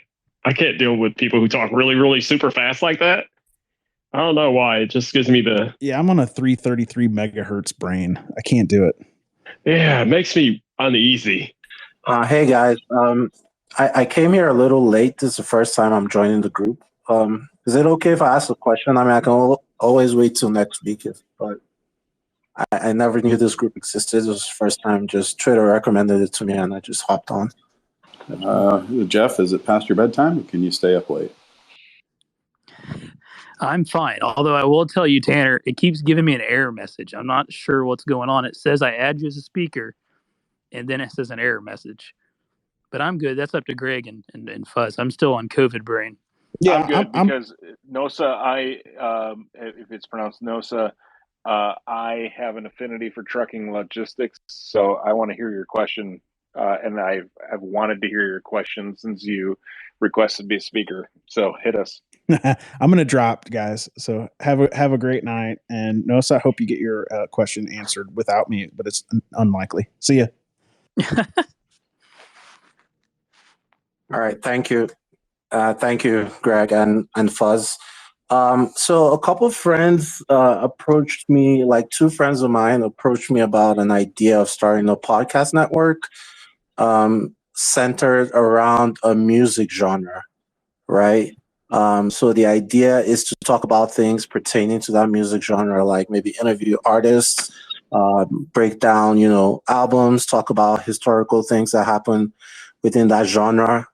deal with people who talk really, really super fast like that. I don't know why. It just gives me the... Yeah, I'm on a 333 megahertz brain. I can't do it. Yeah, it makes me uneasy. Hey, guys. I came here a little late. This is the first time I'm joining the group. Is it okay if I ask a question? I mean, I can always wait till next week, but I never knew this group existed. It was the first time. Just Twitter recommended it to me, and I just hopped on. Jeff, is it past your bedtime, or can you stay up late? I'm fine. Although I will tell you, Tanner, it keeps giving me an error message. I'm not sure what's going on. It says I add you as a speaker, and then it says an error message. But I'm good. That's up to Greg and Fuzz. I'm still on COVID brain. Yeah, I'm good because NOSA, if it's pronounced NOSA, I have an affinity for trucking logistics, so I want to hear your question, and I've wanted to hear your question since you requested to be a speaker. So hit us. I'm gonna drop, guys. So have a great night, and Nosa, I hope you get your question answered without me, but it's unlikely. See ya. All right, thank you, Greg and Fuzz. So a couple of friends approached me, like 2 friends of mine approached me about an idea of starting a podcast network centered around a music genre, right? So the idea is to talk about things pertaining to that music genre, like maybe interview artists break down, albums, talk about historical things that happen within that genre.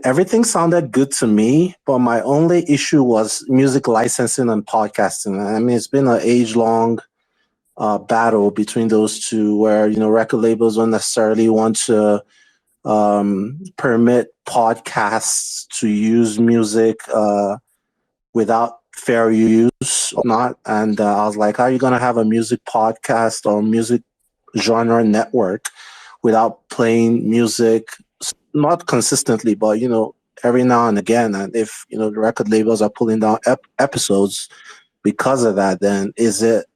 Everything sounded good to me, but my only issue was music licensing and podcasting. I mean, it's been an age-long battle between those two, where record labels don't necessarily want to permit podcasts to use music without fair use or not. And I was like, how are you going to have a music podcast or music genre network without playing music, not consistently, but every now and again? And if the record labels are pulling down episodes because of that, then is it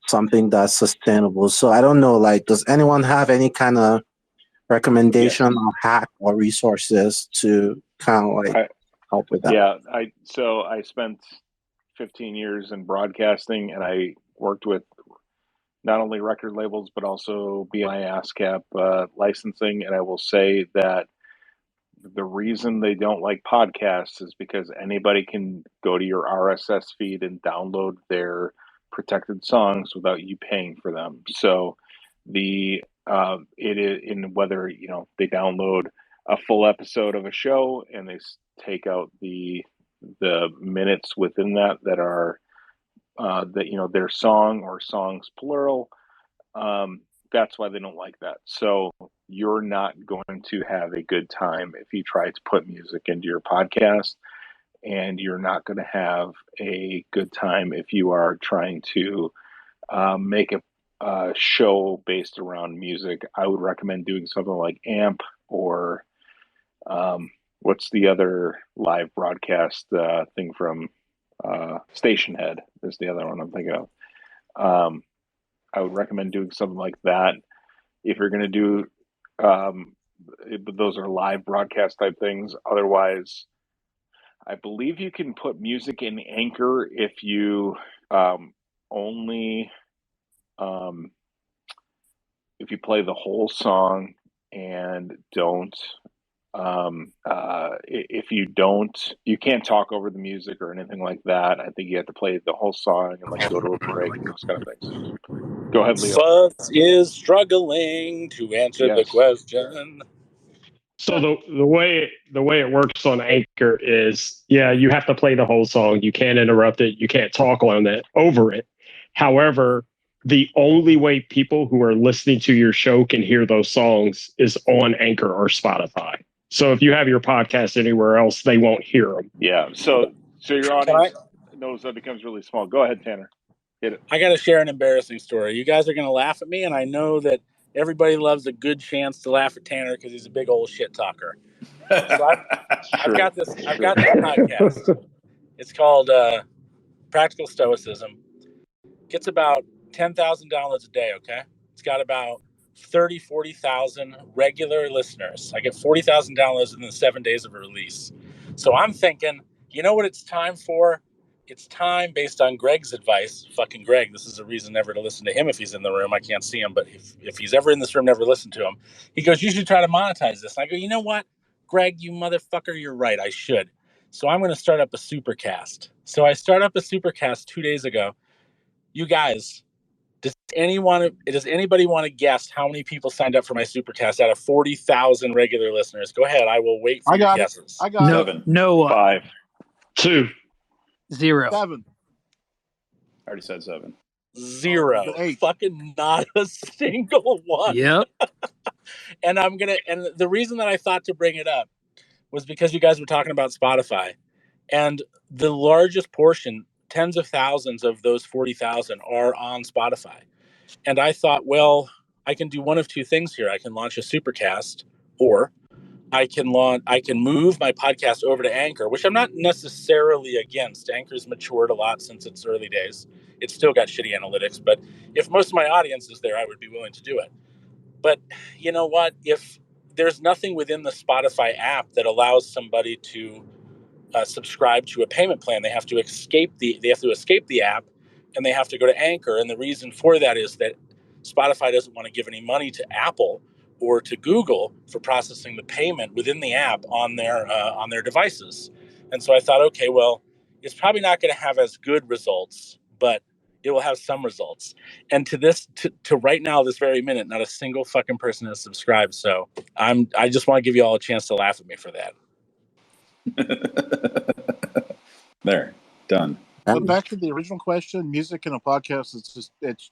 something that's sustainable? So I don't know, like, does anyone have any kind of recommendation or hack or resources to kind of like help with that? Yeah, I spent 15 years in broadcasting, and I worked with not only record labels but also BMI ASCAP licensing. And I will say that the reason they don't like podcasts is because anybody can go to your RSS feed and download their protected songs without you paying for them. So it is in whether they download a full episode of a show and they take out the minutes within that are their song or songs plural. That's why they don't like that. So you're not going to have a good time if you try to put music into your podcast, and you're not going to have a good time if you are trying to make a show based around music. I would recommend doing something like AMP or what's the other live broadcast thing from Station Head is the other one I'm thinking of. I would recommend doing something like that if you're going to do those are live broadcast type things. Otherwise, I believe you can put music in Anchor if you only if you play the whole song and don't if you can't talk over the music or anything like that. I think you have to play the whole song and like go to a break and those kind of things. Go ahead, Leo. Fuzz is struggling to answer the question. So the way it works on Anchor is, you have to play the whole song. You can't interrupt it. You can't talk over it. However, the only way people who are listening to your show can hear those songs is on Anchor or Spotify. So if you have your podcast anywhere else, they won't hear them. Yeah. So your audience knows that becomes really small. Go ahead, Tanner. Hit it. I got to share an embarrassing story. You guys are going to laugh at me, and I know that everybody loves a good chance to laugh at Tanner because he's a big old shit talker. So I've got this podcast. It's called Practical Stoicism. Gets about 10,000 downloads a day, okay? It's got about 40,000 regular listeners. I get 40,000 downloads within the 7 days of a release. So I'm thinking, you know what it's time for? It's time, based on Greg's advice. Fucking Greg, this is a reason never to listen to him if he's in the room. I can't see him, but if he's ever in this room, never listen to him. He goes, you should try to monetize this. And I go, you know what? Greg, you motherfucker, you're right. I should. So I'm going to start up a supercast. So I start up a supercast 2 days ago. You guys, does anybody want to guess how many people signed up for my supercast out of 40,000 regular listeners? Go ahead. I will wait for your guesses. I got 7. No. 5. 2. 0. 7. I already said 7. 0. Fucking not a single one. Yep. And the reason that I thought to bring it up was because you guys were talking about Spotify, and the largest portion, tens of thousands of those 40,000 are on Spotify. And I thought, well, I can do one of two things here. I can launch a supercast, or I can move my podcast over to Anchor, which I'm not necessarily against. Anchor's matured a lot since its early days. It's still got shitty analytics, but if most of my audience is there, I would be willing to do it. But you know what? If there's nothing within the Spotify app that allows somebody to subscribe to a payment plan, they have to escape the app, and they have to go to Anchor. And the reason for that is that Spotify doesn't want to give any money to Apple or to Google for processing the payment within the app on their devices. And so I thought, okay, well, it's probably not going to have as good results, but it will have some results. And to right now, this very minute, not a single fucking person has subscribed. So I just want to give you all a chance to laugh at me for that. There, done. But back to the original question, music in a podcast, it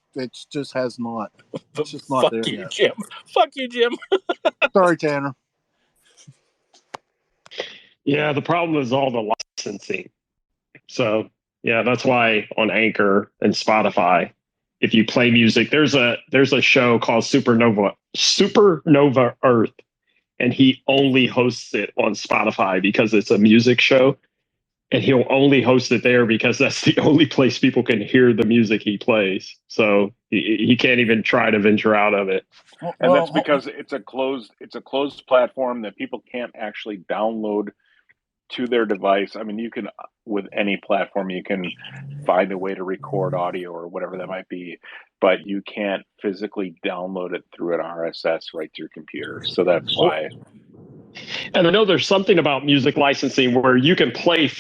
just has not. It's just not Fuck there you, yet. Jim. Fuck you, Jim. Sorry, Tanner. Yeah, the problem is all the licensing. So yeah, that's why on Anchor and Spotify, if you play music, there's a show called Supernova Earth, and he only hosts it on Spotify because it's a music show, and he'll only host it there because that's the only place people can hear the music he plays. So he can't even try to venture out of it. And that's because it's a closed platform that people can't actually download to their device. I mean, you can, with any platform, you can find a way to record audio or whatever that might be, but you can't physically download it through an RSS right to your computer. So that's why. And I know there's something about music licensing where you can play,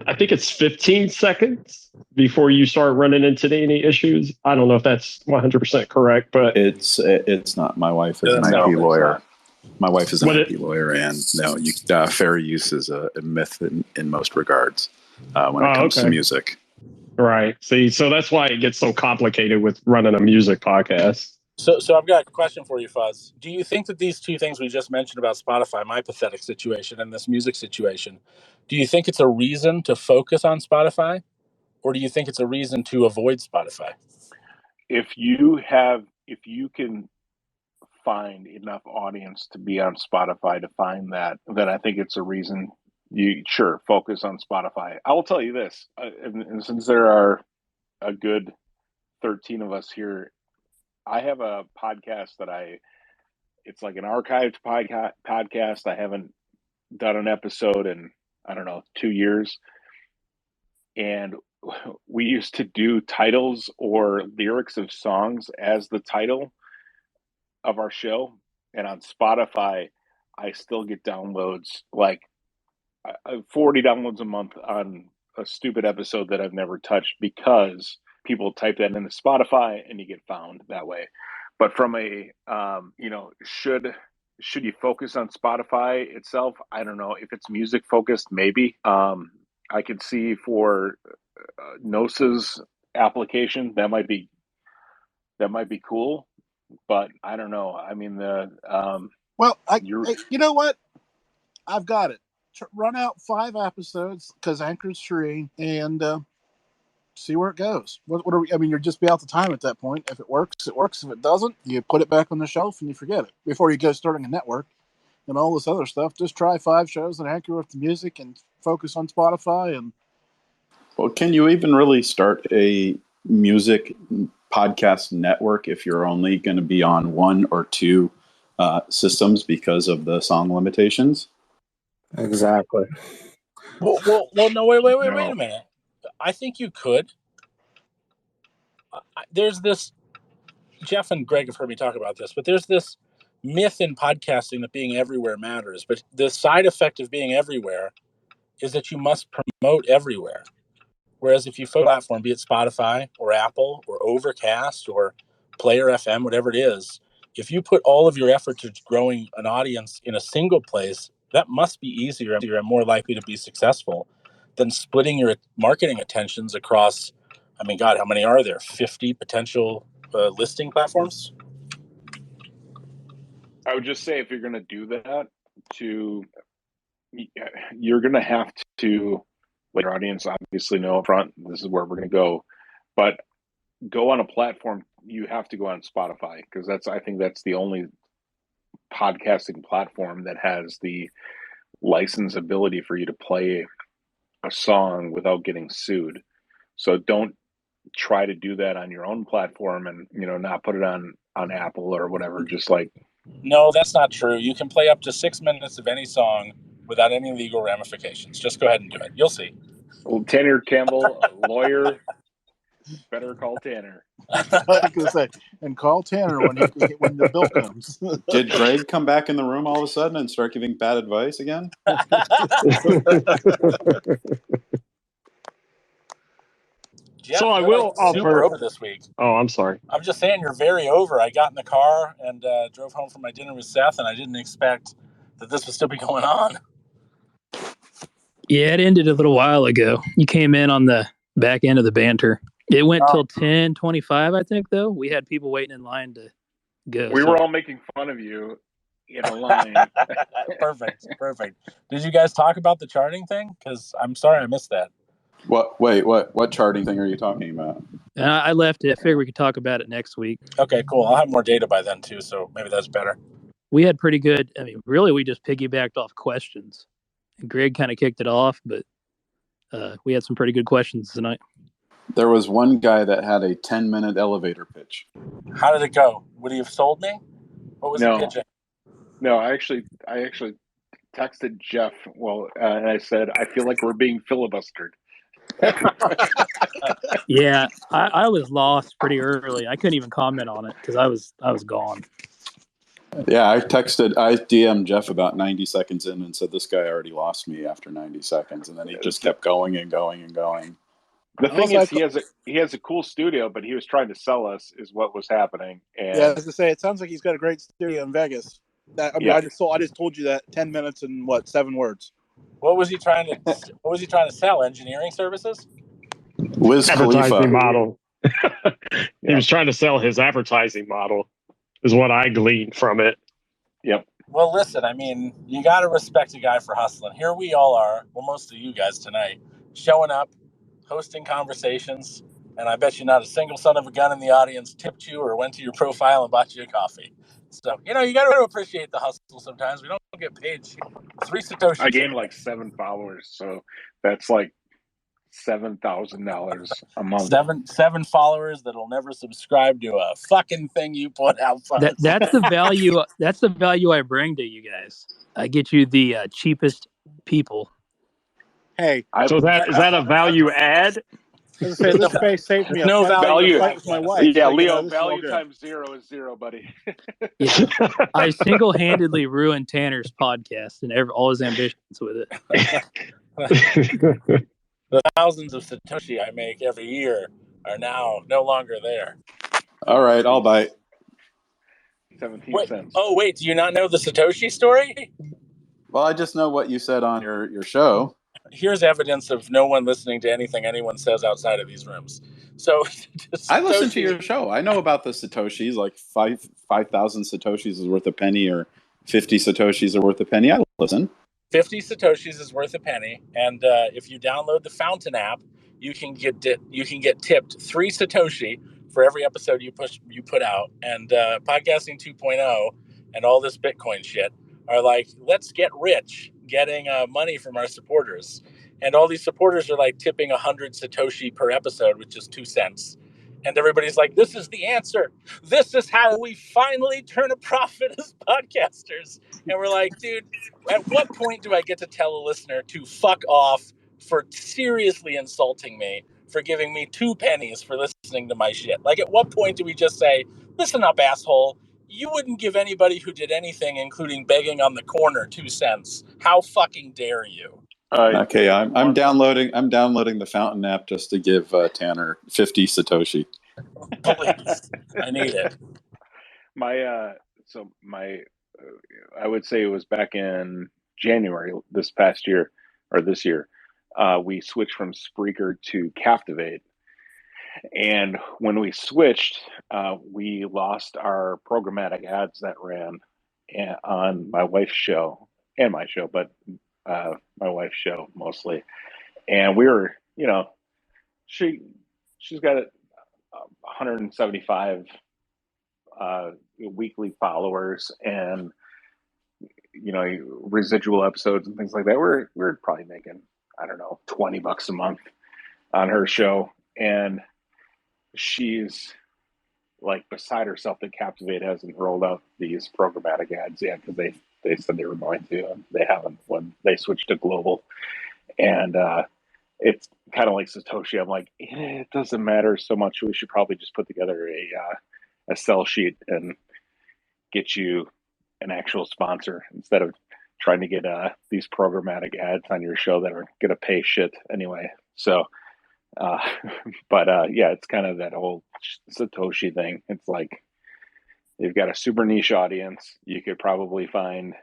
I think it's 15 seconds before you start running into any issues. I don't know if that's 100% correct, but it's not. My wife is an IP lawyer. My wife is an IP lawyer, and no, fair use is a myth in most regards when it comes to music. Right. See, so that's why it gets so complicated with running a music podcast. So I've got a question for you, Fuzz. Do you think that these two things we just mentioned about Spotify, my pathetic situation and this music situation, do you think it's a reason to focus on Spotify, or do you think it's a reason to avoid Spotify? If you can find enough audience to be on Spotify to find that, then I think it's a reason you focus on Spotify. I will tell you this, and since there are a good 13 of us here, I have a podcast it's like an archived podcast. I haven't done an episode in, 2 years. And we used to do titles or lyrics of songs as the title of our show. And on Spotify, I still get downloads, like 40 downloads a month on a stupid episode that I've never touched, because people type that into Spotify and you get found that way. But from a, should you focus on Spotify itself? I don't know. If it's music focused, maybe. I could see for NOSA's application, that might be cool, but I don't know. I mean, you know what? I've got it. Run out 5 episodes because Anchor's free, and see where it goes. What are we? I mean, you'll just be out the time at that point. If it works, it works. If it doesn't, you put it back on the shelf and you forget it before you go starting a network and all this other stuff. Just try 5 shows and Anchor with the music and focus on Spotify. And well, can you even really start a music podcast network if you're only going to be on 1 or 2 systems because of the song limitations? Exactly. Well, no, wait a minute. I think you could. There's this, Jeff and Greg have heard me talk about this, but there's this myth in podcasting that being everywhere matters. But the side effect of being everywhere is that you must promote everywhere. Whereas if you focus on a platform, be it Spotify or Apple or Overcast or Player FM, whatever it is, if you put all of your effort to growing an audience in a single place, that must be easier and more likely to be successful than splitting your marketing attentions across, I mean, God, how many are there? 50 potential listing platforms? I would just say, if you're going to do that, you're going to have to let your audience obviously know up front, this is where we're going to go. But go on a platform, you have to go on Spotify, because I think that's the only podcasting platform that has the license ability for you to play a song without getting sued. So don't try to do that on your own platform and not put it on Apple or whatever. Just like, no, that's not true. You can play up to 6 minutes of any song without any legal ramifications. Just go ahead and do it. You'll see. Well, Tanner Campbell, a lawyer, better call Tanner. I was going to say, and call Tanner when the bill comes. Did Greg come back in the room all of a sudden and start giving bad advice again? Jeff, So I you're will like super offer. over this week. Oh, I'm sorry. I'm just saying you're very over. I got in the car and drove home from my dinner with Seth, and I didn't expect that this would still be going on. Yeah, it ended a little while ago. You came in on the back end of the banter. It went till 10:25, I think, though. We had people waiting in line to go. We were all making fun of you in a line. Perfect. Did you guys talk about the charting thing? Because I'm sorry I missed that. What? Wait, what charting thing are you talking about? I left it. I figured we could talk about it next week. Okay, cool. I'll have more data by then, too, so maybe that's better. We had pretty good, really, we just piggybacked off questions. And Greg kind of kicked it off, but we had some pretty good questions tonight. There was one guy that had a 10-minute elevator pitch. How did it go? Would he have sold me? What was he pitching? No, I actually texted Jeff. Well, and I said, I feel like we're being filibustered. Yeah, I was lost pretty early. I couldn't even comment on it because I was gone. Yeah, I DM'd Jeff about 90 seconds in and said, this guy already lost me after 90 seconds. And then he just kept going and going and going. The thing is, he has a cool studio, but he was trying to sell us is what was happening. And Yeah, I was gonna say, it sounds like he's got a great studio in Vegas. I just told you that 10 minutes and 7 words. What was he trying to sell? Engineering services? Wiz Advertising Khalifa. model. He was trying to sell his advertising model, is what I gleaned from it. Yep. Well, listen, you got to respect a guy for hustling. Here we all are, well, most of you guys tonight, showing up, hosting conversations, and I bet you not a single son of a gun in the audience tipped you or went to your profile and bought you a coffee. So, you got to appreciate the hustle sometimes. We don't get paid 3 Satoshis. I gained like 7 followers, so that's like $7,000 a month. Seven followers that'll never subscribe to a fucking thing you put out. That's the value. That's the value I bring to you guys. I get you the cheapest people. Hey, so is that a value add? This space saved me No value. fight with my wife. Yeah, So, Leo, this is all value good. times 0 is 0, buddy. Yeah. I single-handedly ruined Tanner's podcast and all his ambitions with it. The thousands of Satoshi I make every year are now no longer there. All right, I'll bite. 17 cents. Oh, wait, do you not know the Satoshi story? Well, I just know what you said on your show. Here's evidence of no one listening to anything anyone says outside of these rooms. So I listen to your show. I know about the Satoshis, like 5,000 Satoshis is worth a penny or 50 Satoshis are worth a penny. I listen. 50 Satoshis is worth a penny, and if you download the Fountain app, you can get tipped 3 Satoshi for every episode you put out. And Podcasting 2.0 and all this Bitcoin shit are like, let's get rich getting money from our supporters. And all these supporters are like tipping 100 Satoshi per episode, which is 2 cents. And everybody's like, this is the answer. This is how we finally turn a profit as podcasters. And we're like, dude, at what point do I get to tell a listener to fuck off for seriously insulting me, for giving me 2 pennies for listening to my shit? Like, at what point do we just say, listen up, asshole, you wouldn't give anybody who did anything, including begging on the corner, 2 cents. How fucking dare you? Okay, I'm downloading the Fountain app just to give Tanner 50 Satoshi. Please, I need it. I would say it was back in January this year, we switched from Spreaker to Captivate. And when we switched, we lost our programmatic ads that ran on my wife's show and my show, but my wife's show mostly. And we were, she's got 175 weekly followers and, residual episodes and things like that. We're probably making, I don't know, $20 a month on her show. And she's like beside herself that Captivate hasn't rolled out these programmatic ads yet because they said they were going to, and they haven't when they switched to global. And it's kind of like Satoshi. I'm like, it doesn't matter so much. We should probably just put together a sell sheet and get you an actual sponsor instead of trying to get these programmatic ads on your show that are going to pay shit anyway. So But yeah, it's kind of that whole Satoshi thing. It's like you've got a super niche audience. You could probably find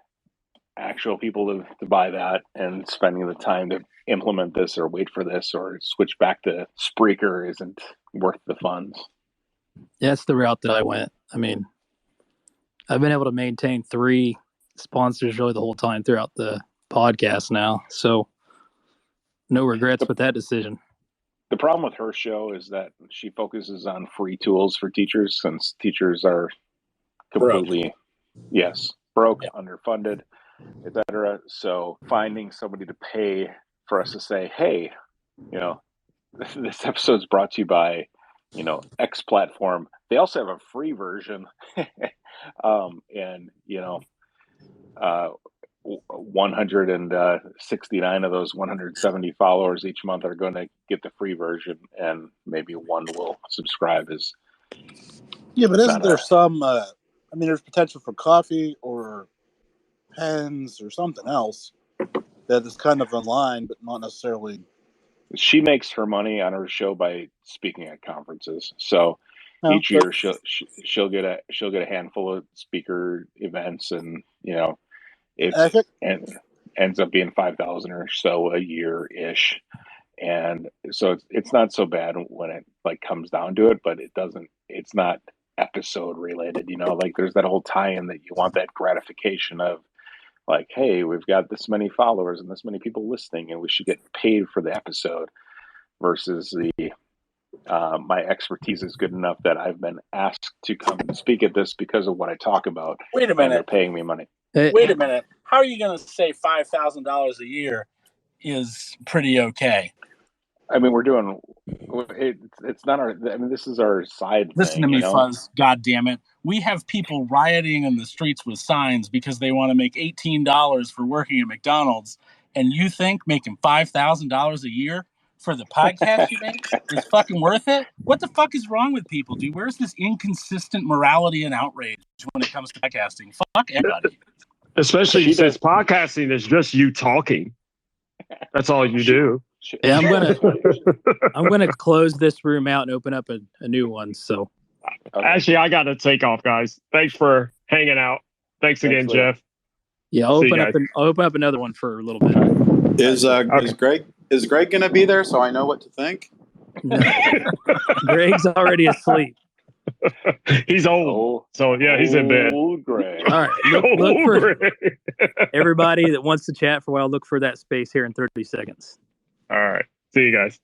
actual people to buy that, and spending the time to implement this or wait for this or switch back to Spreaker isn't worth the funds. That's the route that I went. I mean, I've been able to maintain 3 sponsors really the whole time throughout the podcast now. So no regrets with that decision. The problem with her show is that she focuses on free tools for teachers, since teachers are completely, broke, underfunded, etc. So finding somebody to pay for us to say, hey, this episode's brought to you by, X platform. They also have a free version. And 169 of those 170 followers each month are going to get the free version, and maybe one will subscribe. But isn't there some there's potential for coffee or pens or something else that is kind of in line, but not necessarily. She makes her money on her show by speaking at conferences. So each year she'll get a handful of speaker events, and it ends up being 5,000 or so a year ish. And so it's not so bad when it comes down to it, but it's not episode related, there's that whole tie-in that you want, that gratification of hey, we've got this many followers and this many people listening, and we should get paid for the episode, versus my expertise is good enough that I've been asked to come and speak at this because of what I talk about. Wait a minute. And they're paying me money. Wait a minute. How are you going to say $5,000 a year is pretty okay? I mean, we're doing it's not our. I mean, this is our side. Listen to me, Fuzz. God damn it! We have people rioting in the streets with signs because they want to make $18 for working at McDonald's, and you think making $5,000 a year for the podcast you make is fucking worth it? What the fuck is wrong with people, dude? Where's this inconsistent morality and outrage when it comes to podcasting? Fuck everybody. Especially since podcasting is just you talking. That's all you do. Yeah, I'm gonna close this room out and open up a new one. So actually, I got to take off, guys. Thanks for hanging out. Thanks again, Jeff. Yeah, I'll open up another one for a little bit. Is Greg gonna be there so I know what to think? No. Greg's already asleep. He's old, so yeah, he's in bed. Old Greg. All right, look for everybody that wants to chat for a while. Look for that space here in 30 seconds. All right, see you guys.